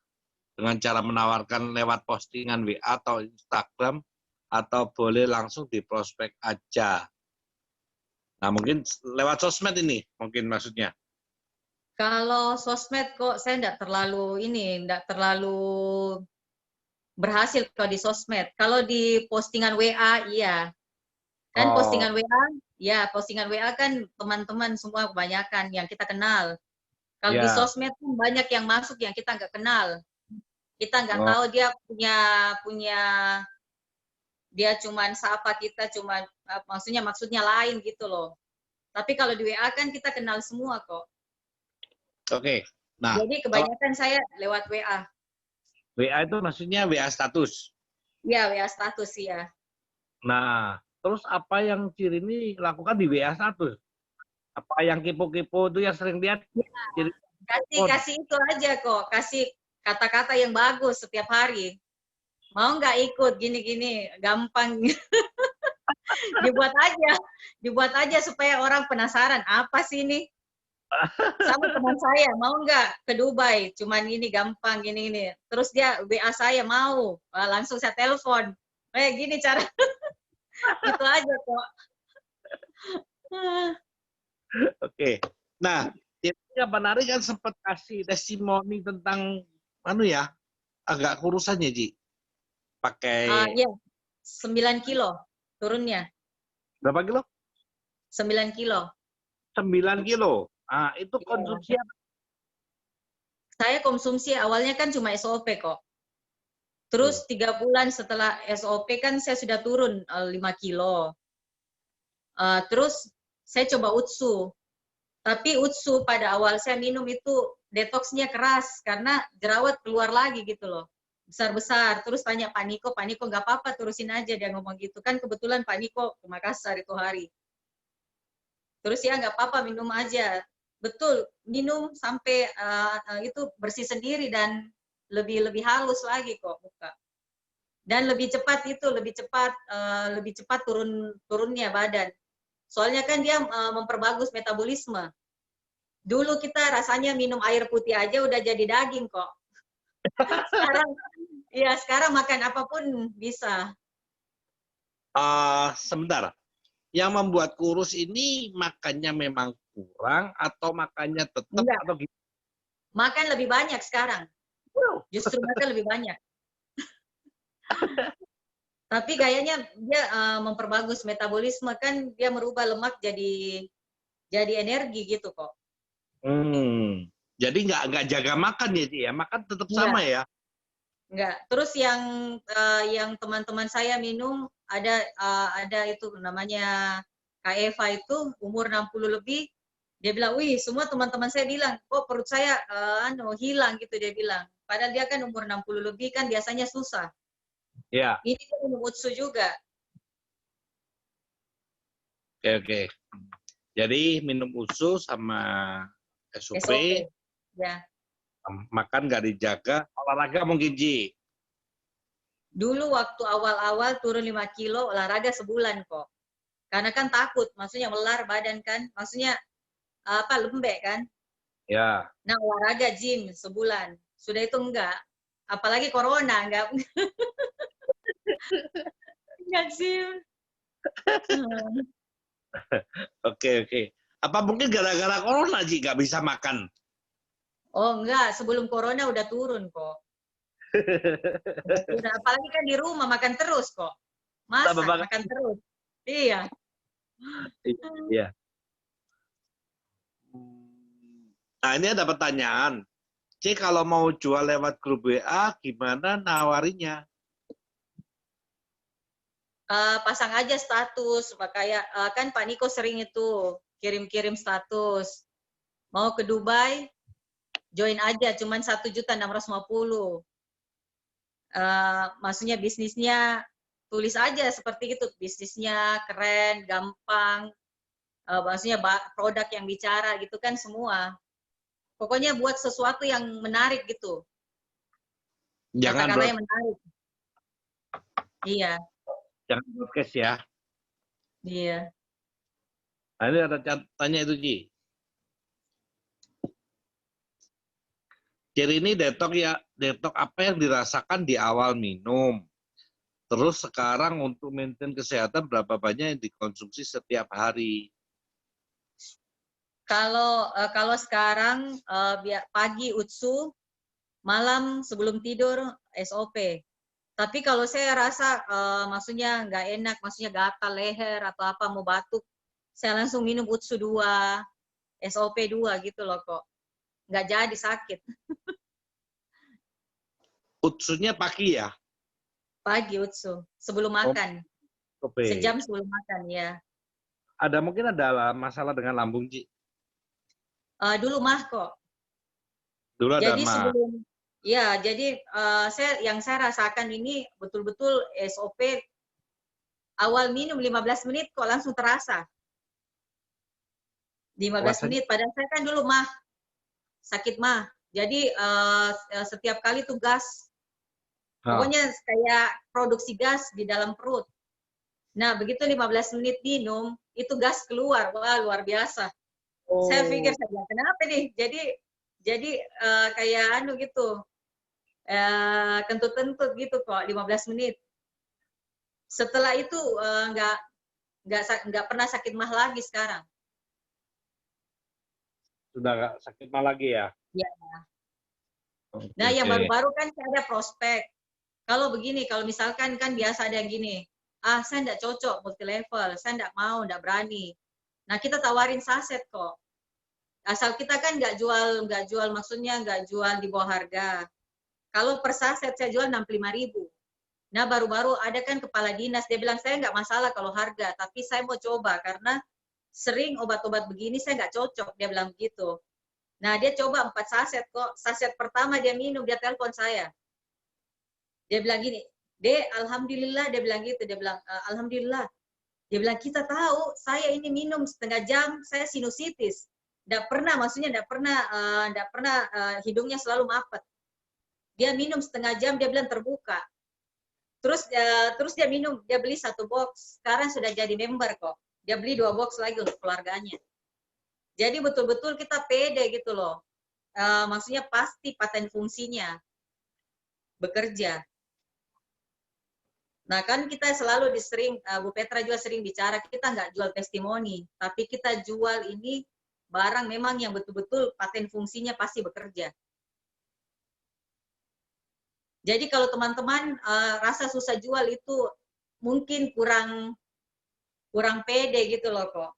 dengan cara menawarkan lewat postingan WA atau Instagram, atau boleh langsung di prospek aja. Nah, mungkin lewat sosmed ini, mungkin maksudnya. Kalau sosmed kok saya enggak terlalu berhasil kalau di sosmed. Kalau di postingan WA, iya. Kan postingan WA, ya postingan WA kan teman-teman semua kebanyakan yang kita kenal. Kalau di sosmed kan banyak yang masuk yang kita nggak kenal. Kita nggak tahu dia punya dia cuman sapa kita cuman maksudnya lain gitu loh. Tapi kalau di WA kan kita kenal semua kok. Oke. Nah, jadi kebanyakan saya lewat WA. WA itu maksudnya WA status. Iya, WA status ya. Nah, terus apa yang Ciri ini lakukan di WA status? Apa yang kepo-kepo itu yang sering lihat? Ya, kasih itu aja kok, kasih kata-kata yang bagus setiap hari. Mau nggak ikut gini-gini, gampang. dibuat aja supaya orang penasaran apa sih ini. Sama teman saya, mau nggak ke Dubai? Cuman ini gampang gini. Terus dia WA saya mau, langsung saya telepon. Kayak gini cara. Itu aja kok. Oke. Nah, yang menarik kan sempat kasih testimoni tentang agak kurusannya, Ji. Pakai Iya, 9 kilo turunnya. Berapa kilo? 9 kilo. 9 kilo. Ah, itu konsumsi apa? Saya konsumsi awalnya kan cuma SOP kok. Terus 3 bulan setelah SOP kan saya sudah turun 5 kilo. Terus saya coba UTSU. Tapi UTSU pada awal saya minum itu detoksnya keras karena jerawat keluar lagi gitu loh. Besar-besar. Terus tanya Pak Niko nggak apa-apa terusin aja, dia ngomong gitu. Kan kebetulan Pak Niko ke Makassar itu hari. Terus ya nggak apa-apa minum aja. Betul, minum sampai itu bersih sendiri dan lebih halus lagi kok muka. Dan lebih cepat turunnya badan. Soalnya kan dia memperbagus metabolisme. Dulu kita rasanya minum air putih aja udah jadi daging kok. Sekarang makan apapun bisa. Sebentar. Yang membuat kurus ini makannya memang kurang atau makannya tetap atau gitu? Makan lebih banyak sekarang. Justru makan lebih banyak. Tapi kayaknya dia memperbagus metabolisme kan, dia merubah lemak jadi energi gitu kok. Jadi nggak jaga makan ya, Ci, ya? Makan tetap sama ya? Enggak. Terus yang teman-teman saya minum ada itu namanya Kak Eva itu umur 60 lebih, dia bilang, wih semua teman-teman saya bilang, kok perut saya hilang gitu dia bilang. Padahal dia kan umur 60 lebih kan biasanya susah. Iya. Ini kan minum UTSU juga. Oke. Jadi minum UTSU sama SOP. Ya. Makan nggak dijaga, olahraga mungkin, Ji. Dulu waktu awal-awal turun 5 kilo, olahraga sebulan kok. Karena kan takut, maksudnya melar badan kan, maksudnya lembek kan. Ya. Nah olahraga gym sebulan, sudah itu enggak. Apalagi corona, enggak gym. Oke. Apa mungkin gara-gara corona, Ji, nggak bisa makan? Oh enggak, sebelum corona udah turun kok. Udah, apalagi kan di rumah makan terus kok. Makan terus. Iya. Iya. Nah, ini ada pertanyaan. C, kalau mau jual lewat grup WA, gimana nawarinya? Pasang aja status, kayak kan Pak Niko sering itu kirim-kirim status. Mau ke Dubai, join aja, cuman 1.650.000. Maksudnya bisnisnya tulis aja seperti itu, bisnisnya keren, gampang, maksudnya produk yang bicara gitu kan semua. Pokoknya buat sesuatu yang menarik gitu. Kata-kata yang menarik. Iya. Jangan broadcast ya. Iya. Nah, ini ada tanya itu, Ci. Ciri ini detok ya, detok apa yang dirasakan di awal minum? Terus sekarang untuk maintain kesehatan berapa banyak yang dikonsumsi setiap hari? Kalau sekarang pagi utsu, malam sebelum tidur SOP. Tapi kalau saya rasa maksudnya nggak enak, maksudnya gatal leher atau apa mau batuk, saya langsung minum utsu 2, SOP 2 gitu loh kok. Nggak jadi sakit. Utsunya pagi ya? Pagi utsu, sebelum makan. Oke. Sejam sebelum makan ya. Ada mungkin ada masalah dengan lambung, Ci? Dulu mah kok. Dulu ada Jadi mah. sebelum ya, jadi yang saya rasakan ini betul-betul SOP awal minum 15 menit kok langsung terasa. 15 menit, padahal saya kan dulu mah sakit mah. Jadi setiap kali tuh gas. Pokoknya kayak produksi gas di dalam perut. Nah, begitu 15 menit minum, itu gas keluar. Wah, luar biasa. Saya pikir saya kenapa nih? Jadi kayak anu gitu. Kentut-kentut gitu kok 15 menit. Setelah itu nggak pernah sakit mah lagi sekarang. Sudah nggak sakit mah lagi ya? Ya. Nah, yang baru-baru kan saya ada prospek. Kalau begini, kalau misalkan kan biasa ada yang gini, saya nggak cocok multi level, saya nggak mau, nggak berani. Nah, kita tawarin saset kok. Asal kita kan nggak jual maksudnya nggak jual di bawah harga. Kalau per saset saya jual 65.000. Nah, baru-baru ada kan kepala dinas, dia bilang saya nggak masalah kalau harga, tapi saya mau coba karena sering obat-obat begini saya nggak cocok, dia bilang begitu. Nah, dia coba 4 saset kok. Saset pertama dia minum, dia telepon saya. Dia bilang gini, "Dek, alhamdulillah," dia bilang gitu, dia bilang, "Alhamdulillah." Dia bilang, "Kita tahu, saya ini minum setengah jam, saya sinusitis. Nggak pernah, maksudnya nggak pernah hidungnya selalu mapet. Dia minum setengah jam, dia bilang terbuka. Terus dia minum, dia beli 1 box. Sekarang sudah jadi member kok. Dia beli 2 box lagi untuk keluarganya. Jadi betul-betul kita pede gitu loh. Maksudnya pasti paten fungsinya bekerja. Nah kan kita selalu Bu Petra juga sering bicara, kita nggak jual testimoni, tapi kita jual ini barang memang yang betul-betul paten fungsinya pasti bekerja. Jadi kalau teman-teman rasa susah jual itu mungkin kurang pede gitu loh kok.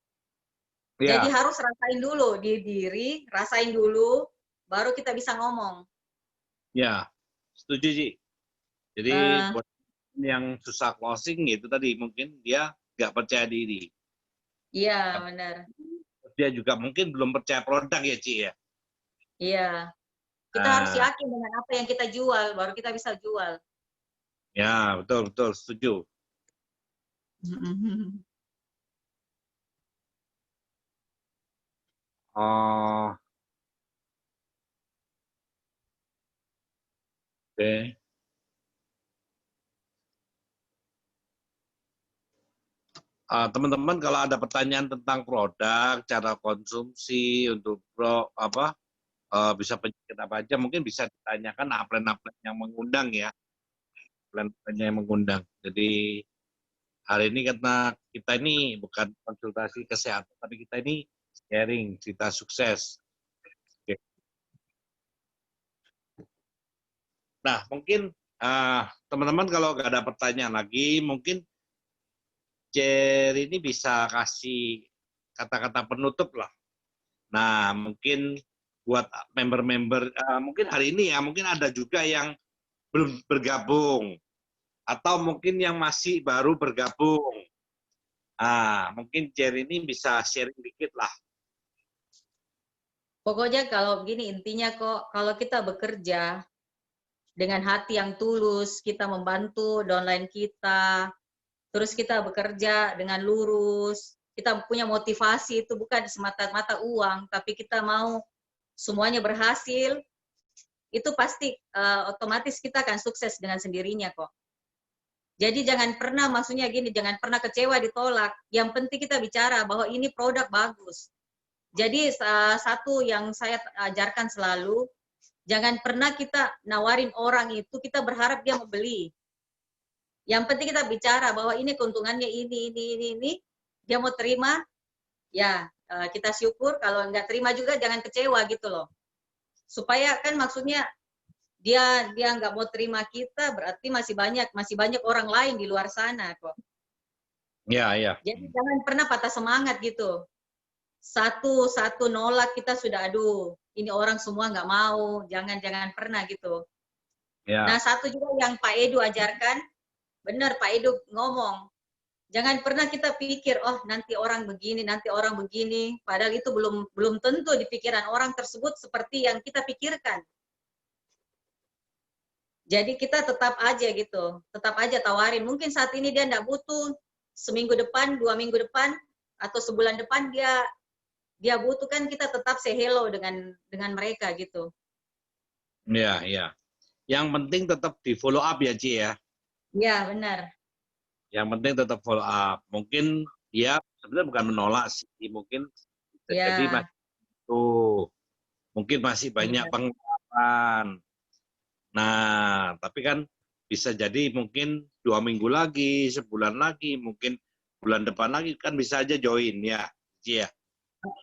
Ya. Jadi harus rasain dulu di diri, rasain dulu, baru kita bisa ngomong. Ya, setuju Ci. Jadi buat yang susah closing itu tadi mungkin dia nggak percaya diri. Iya, benar. Dia juga mungkin belum percaya produk ya, Ci ya. Iya. Kita harus yakin dengan apa yang kita jual, baru kita bisa jual. Ya, betul, setuju. Oke. Teman-teman kalau ada pertanyaan tentang produk, cara konsumsi untuk bisa penyakit apa aja, mungkin bisa ditanyakan upline-upline yang mengundang ya, upline yang mengundang. Jadi hari ini karena kita ini bukan konsultasi kesehatan, tapi kita ini sharing cerita sukses. Oke. Nah mungkin teman-teman kalau nggak ada pertanyaan lagi, mungkin Jerry ini bisa kasih kata-kata penutup lah. Nah, mungkin buat member-member, mungkin hari ini ya, mungkin ada juga yang belum bergabung. Atau mungkin yang masih baru bergabung. Mungkin Jerry ini bisa sharing dikit lah. Pokoknya kalau begini intinya kok, kalau kita bekerja dengan hati yang tulus, kita membantu downline kita, terus kita bekerja dengan lurus, kita punya motivasi itu bukan semata-mata uang, tapi kita mau semuanya berhasil, itu pasti otomatis kita akan sukses dengan sendirinya kok. Jadi jangan pernah, maksudnya gini, jangan pernah kecewa ditolak. Yang penting kita bicara bahwa ini produk bagus. Jadi satu yang saya ajarkan selalu, jangan pernah kita nawarin orang itu, kita berharap dia mau beli. Yang penting kita bicara bahwa ini keuntungannya ini. Dia mau terima, ya kita syukur. Kalau nggak terima juga jangan kecewa gitu loh. Supaya kan maksudnya dia nggak mau terima kita, berarti masih banyak orang lain di luar sana kok. Ya, ya. Jadi jangan pernah patah semangat gitu. Satu nolak kita sudah, aduh, ini orang semua nggak mau, jangan pernah gitu. Ya. Nah, satu juga yang Pak Edu ajarkan, benar Pak Edu ngomong, jangan pernah kita pikir, oh nanti orang begini, padahal itu belum tentu di pikiran orang tersebut seperti yang kita pikirkan. Jadi kita tetap aja gitu, tetap aja tawarin. Mungkin saat ini dia nggak butuh, seminggu depan, 2 minggu depan, atau sebulan depan dia butuh, kan kita tetap say hello dengan mereka gitu. Ya, ya. Yang penting tetap di follow up ya, Ci ya. Iya, benar. Yang penting tetap follow up. Mungkin dia sebenarnya bukan menolak sih, mungkin jadi masih mungkin masih banyak pengalaman. Nah, tapi kan bisa jadi mungkin 2 minggu lagi, sebulan lagi, mungkin bulan depan lagi kan bisa aja join ya, Ci ya.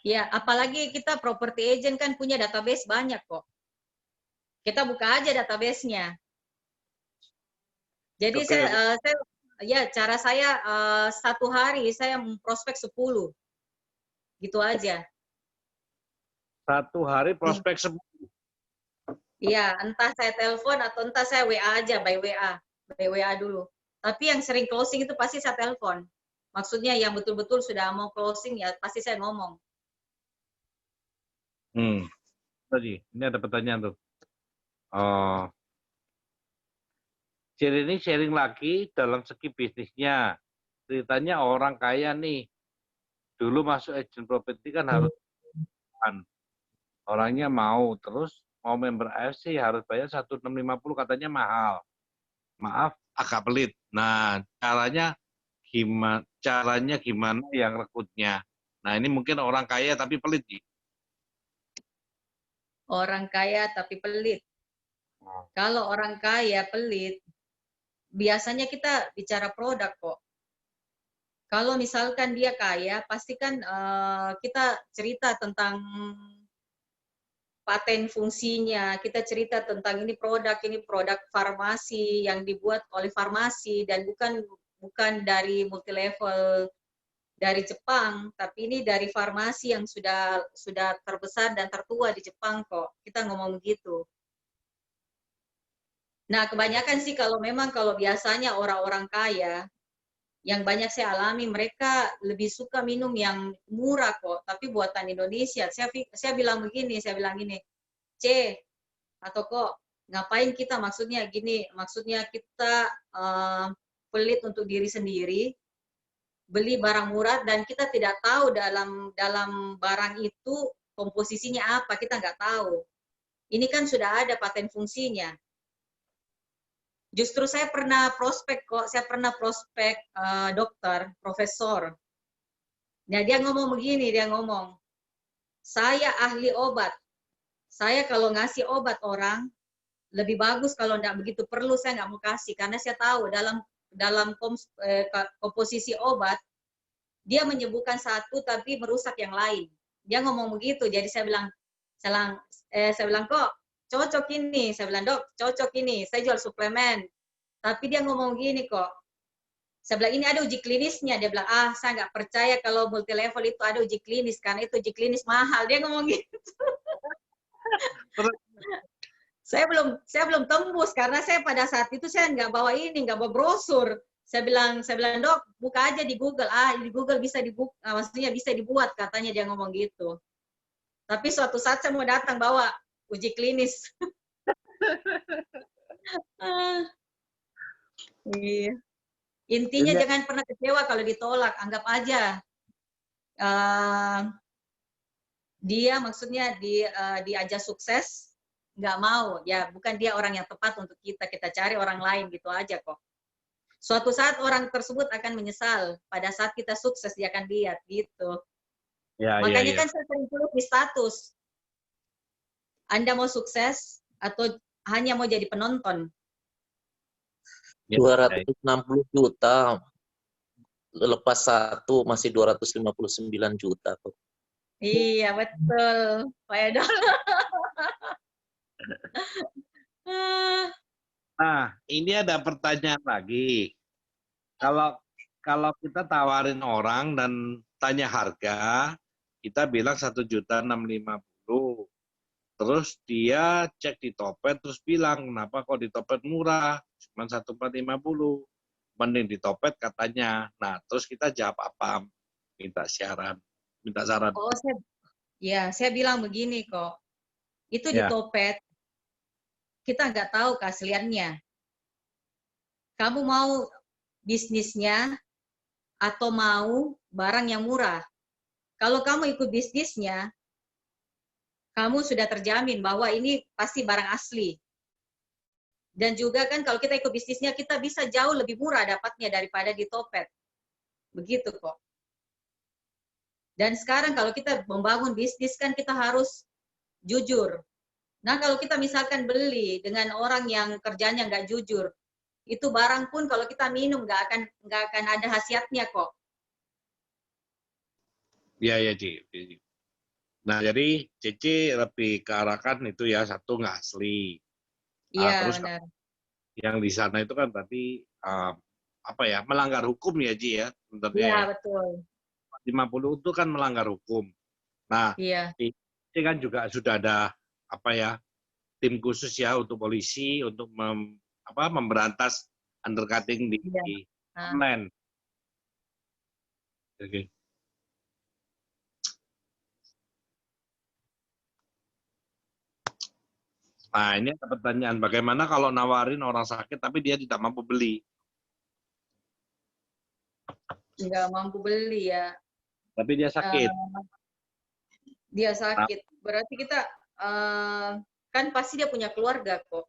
Ya, apalagi kita property agent kan punya database banyak kok. Kita buka aja database-nya. Jadi cara saya 1 hari saya memprospek 10. Gitu aja. 1 hari prospek 10. Iya, entah saya telepon atau entah saya WA aja, by WA dulu. Tapi yang sering closing itu pasti saya telepon. Maksudnya yang betul-betul sudah mau closing ya pasti saya ngomong. Tadi, ini ada pertanyaan tuh. Ini sharing lagi dalam segi bisnisnya. Ceritanya orang kaya nih, dulu masuk agent property kan harus orangnya mau, terus mau member AFC harus bayar 1.650, katanya mahal. Maaf, agak pelit. Nah, caranya gimana yang rekrutnya? Nah, ini mungkin orang kaya tapi pelit, Ji. Orang kaya tapi pelit. Kalau orang kaya pelit, biasanya kita bicara produk kok. Kalau misalkan dia kaya, pastikan kita cerita tentang paten fungsinya, kita cerita tentang ini produk farmasi yang dibuat oleh farmasi dan bukan dari multilevel dari Jepang, tapi ini dari farmasi yang sudah terbesar dan tertua di Jepang kok. Kita ngomong begitu. Nah, kebanyakan sih kalau biasanya orang-orang kaya, yang banyak saya alami, mereka lebih suka minum yang murah kok, tapi buatan Indonesia. Saya bilang gini, C, atau kok ngapain kita, maksudnya kita pelit untuk diri sendiri, beli barang murah dan kita tidak tahu dalam barang itu komposisinya apa, kita nggak tahu. Ini kan sudah ada paten fungsinya. Justru saya pernah prospek dokter, profesor. Nah, dia ngomong begini, saya ahli obat. Saya kalau ngasih obat orang, lebih bagus kalau enggak begitu perlu saya nggak mau kasih, karena saya tahu dalam komposisi obat, dia menyembuhkan satu tapi merusak yang lain. Dia ngomong begitu, jadi saya bilang kok cocok ini, saya bilang dok cocok ini, saya jual suplemen. Tapi dia ngomong gini kok, saya bilang ini ada uji klinisnya, dia bilang saya nggak percaya kalau multi level itu ada uji klinis, karena itu uji klinis mahal, dia ngomong gitu. Saya belum tembus karena saya pada saat itu saya nggak bawa brosur. Saya bilang dok buka aja di Google, di Google bisa dibuka, maksudnya bisa dibuat, katanya dia ngomong gitu. Tapi suatu saat saya mau datang bawa uji klinis. Intinya jangan pernah kecewa kalau ditolak, anggap aja dia maksudnya diajak sukses, nggak mau, ya bukan dia orang yang tepat untuk kita cari orang lain gitu aja kok. Suatu saat orang tersebut akan menyesal. Pada saat kita sukses, dia akan lihat gitu. Ya, Makanya ya, ya. kan saya sering tulis di status. Anda mau sukses atau hanya mau jadi penonton? Ya, 260 juta. Lepas satu masih 259 juta tuh. Iya, betul. Pak Edo. Nah, ini ada pertanyaan lagi. Kalau kita tawarin orang dan tanya harga, kita bilang 1.650.000. Terus dia cek di Topet terus bilang, kenapa kok di Topet murah? Cuma 1.450. Mending di Topet katanya. Nah, terus kita jawab apa? Minta saran. Oh, saya bilang begini kok. Itu di Ya. Topet, kita nggak tahu keasliannya. Kamu mau bisnisnya atau mau barang yang murah? Kalau kamu ikut bisnisnya, kamu sudah terjamin bahwa ini pasti barang asli. Dan juga kan kalau kita ikut bisnisnya, kita bisa jauh lebih murah dapatnya daripada di Topet. Begitu kok. Dan sekarang kalau kita membangun bisnis kan kita harus jujur. Nah kalau kita misalkan beli dengan orang yang kerjanya nggak jujur, itu barang pun kalau kita minum nggak akan ada khasiatnya kok. Iya, ya, Ci. Nah, jadi Cici lebih ke arahkan itu ya, satu nggak asli. Iya, Terus benar. yang di sana itu kan berarti apa ya, melanggar hukum ya, Ci ya, sebenarnya Iya, ya. betul. 50 itu kan melanggar hukum. Nah, Iya. ini kan juga sudah ada apa ya, tim khusus ya untuk polisi untuk memberantas undercutting di online. Oke. Nah, ini ada pertanyaan, bagaimana kalau nawarin orang sakit tapi dia tidak mampu beli? Nggak mampu beli ya. Tapi dia sakit. Dia sakit. Berarti kita kan pasti dia punya keluarga kok.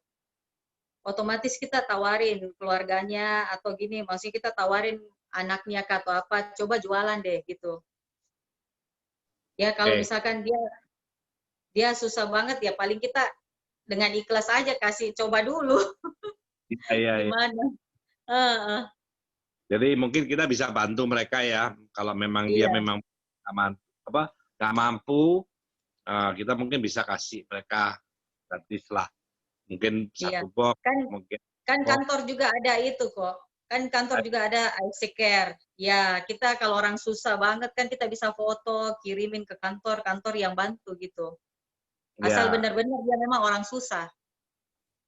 Otomatis kita tawarin keluarganya atau gini, maksudnya kita tawarin anaknya atau apa, coba jualan deh gitu. Ya kalau misalkan dia susah banget ya paling kita dengan ikhlas aja kasih coba dulu. Iya. Gimana? Jadi mungkin kita bisa bantu mereka ya, kalau memang dia memang nggak mampu, kita mungkin bisa kasih mereka gratis lah. Mungkin satu box, mungkin. Kan kantor juga ada itu kok. Kan kantor juga ada IC Care. Ya, kita kalau orang susah banget kan kita bisa foto, kirimin ke kantor yang bantu gitu. Asal benar-benar dia memang orang susah.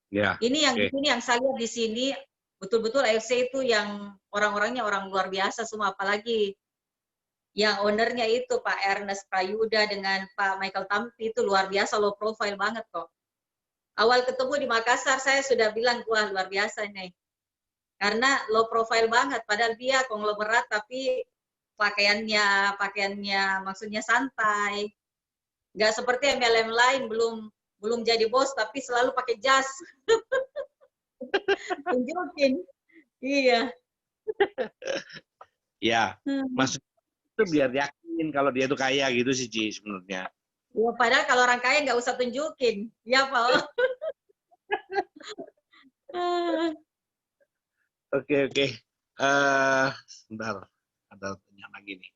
Ya. Ini yang di sini yang saya lihat di sini betul-betul AFC itu yang orang-orangnya orang luar biasa semua, apalagi yang ownernya itu Pak Ernest Prayuda dengan Pak Michael Tampi itu luar biasa, low profile banget kok. Awal ketemu di Makassar saya sudah bilang, wah luar biasa nih. Karena low profile banget, padahal dia konglomerat tapi pakaiannya maksudnya santai. Nggak seperti MLM lain, belum jadi bos tapi selalu pakai jas. Tunjukin. Iya. Ya, maksudnya itu biar yakin kalau dia itu kaya gitu sih, Ci, sebenarnya. Ya, padahal kalau orang kaya nggak usah tunjukin. Ya, Pak. Oke. Sebentar, ada pertanyaan lagi nih.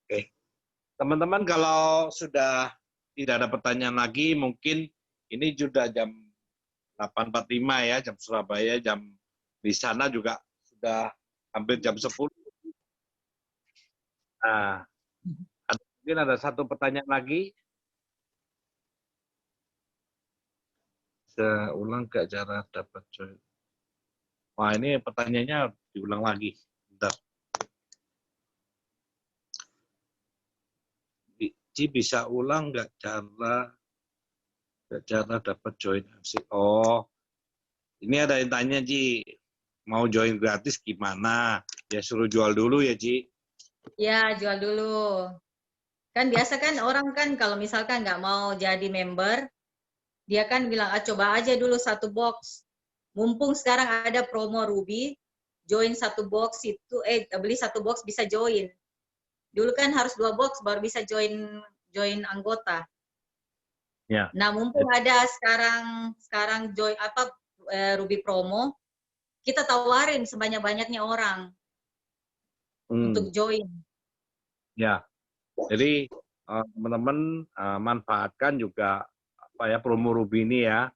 Oke. Teman-teman kalau sudah tidak ada pertanyaan lagi, mungkin ini sudah jam 8.45 ya, jam Surabaya, jam di sana juga sudah hampir jam 10. Nah, mungkin ada satu pertanyaan lagi. Saya ulang nggak cara dapat join? Wah, ini pertanyaannya diulang lagi. Bentar. Ci bisa ulang nggak cara dapat join MC? Oh, ini ada yang tanya, Ci, mau join gratis gimana? Ya suruh jual dulu ya, Ci. Ya, jual dulu. Kan biasa kan orang kan kalau misalkan nggak mau jadi member, dia kan bilang, coba aja dulu satu box. mumpung sekarang ada promo Ruby, join satu box itu, beli satu box bisa join. Dulu kan harus 2 box baru bisa join anggota. Ya. Nah, mumpung ada sekarang join Ruby promo, kita tawarin sebanyak-banyaknya orang untuk join. Ya. Jadi teman-teman manfaatkan juga promo Ruby ini ya.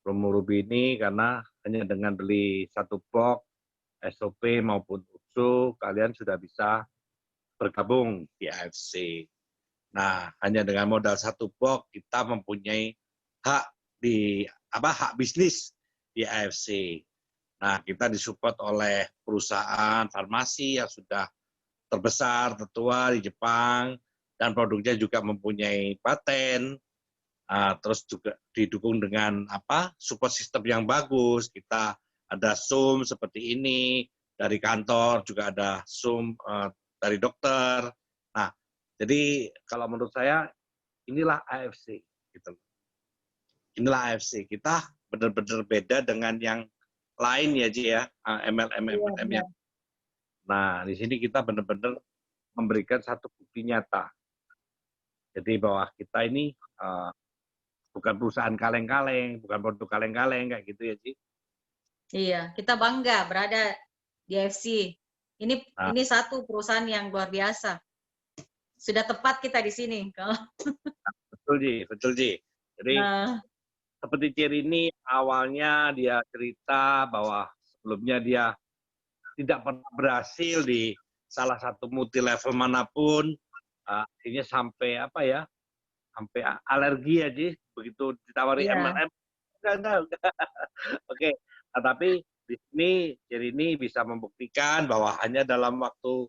Promo Ruby ini karena hanya dengan beli satu box SOP maupun USU, kalian sudah bisa bergabung di AFC. Nah, hanya dengan modal satu box kita mempunyai hak bisnis di AFC. Nah, kita disupport oleh perusahaan farmasi yang sudah terbesar, tertua di Jepang, dan produknya juga mempunyai paten. Terus juga didukung dengan support system yang bagus. Kita ada Zoom seperti ini, dari kantor juga ada Zoom dari dokter. Nah, jadi kalau menurut saya inilah AFC gitu. Inilah AFC. Kita benar-benar beda dengan yang lain ya Ji ya, MLM yang. Nah, di sini kita benar-benar memberikan satu bukti nyata. Jadi bahwa kita ini bukan perusahaan kaleng-kaleng, bukan produk kaleng-kaleng kayak gitu ya Ji. Iya, kita bangga berada di AFC. Ini satu perusahaan yang luar biasa. Sudah tepat kita di sini. Betul Ji. Jadi seperti Cirini awalnya dia cerita bahwa sebelumnya dia tidak pernah berhasil di salah satu multi level manapun, akhirnya sampai sampai alergi ya Ji, begitu ditawari MLM. Enggak. Oke, tapi di sini Cirini bisa membuktikan bahwa hanya dalam waktu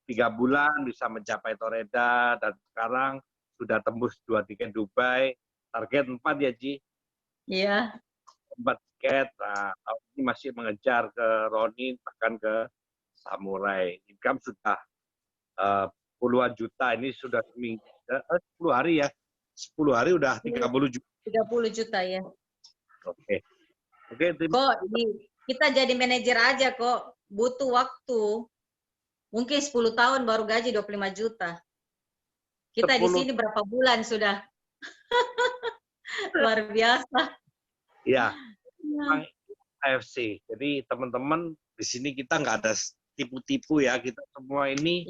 3 bulan bisa mencapai Toreda, dan sekarang sudah tembus 2 tiket Dubai, target 4 ya Ji. Iya. 4 tiket, tahun ini masih mengejar ke Ronin, bahkan ke Samurai. Income sudah puluhan juta, ini sudah 10 hari ya. 10 hari udah 30 juta. 30 juta ya. Oke. Kok kita jadi manajer aja kok, butuh waktu. Mungkin 10 tahun baru gaji 25 juta. Kita di sini berapa bulan sudah. Luar biasa. Iya. AFC. Jadi teman-teman di sini kita nggak ada tipu-tipu ya. Kita semua ini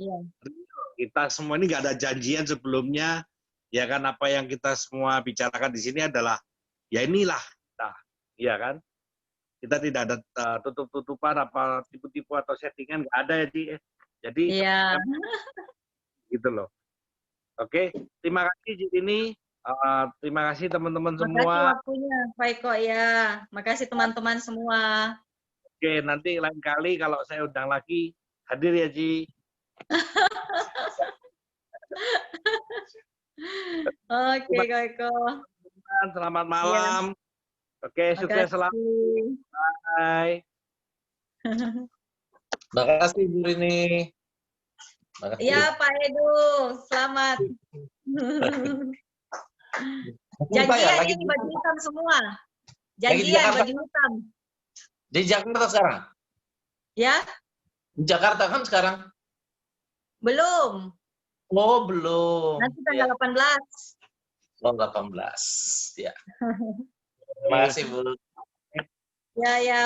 nggak ada janjian sebelumnya. Ya kan, apa yang kita semua bicarakan di sini adalah ya inilah kita. Iya kan? Kita tidak ada tutup-tutupan apa tipu-tipu atau settingan, nggak ada ya Ji. Jadi gitu loh. Oke, terima kasih Ji ini. Terima kasih teman-teman semua. Terima kasih waktunya, Pak Eko ya. Makasih teman-teman semua. Oke, nanti lain kali kalau saya undang lagi, hadir ya Ji. Oke, Pak Eko. Selamat malam. Ya. Oke, sukses selalu. Bye. Terima kasih Bu Rini. Ya Pak Edu, selamat. Janjian ini baju hitam semua. Janjian baju hitam. Di Jakarta sekarang? Ya. Di Jakarta kan sekarang? Belum. Oh, belum. Nanti tanggal 18. Oh, 18. Ya. Terima kasih Bu. Ya.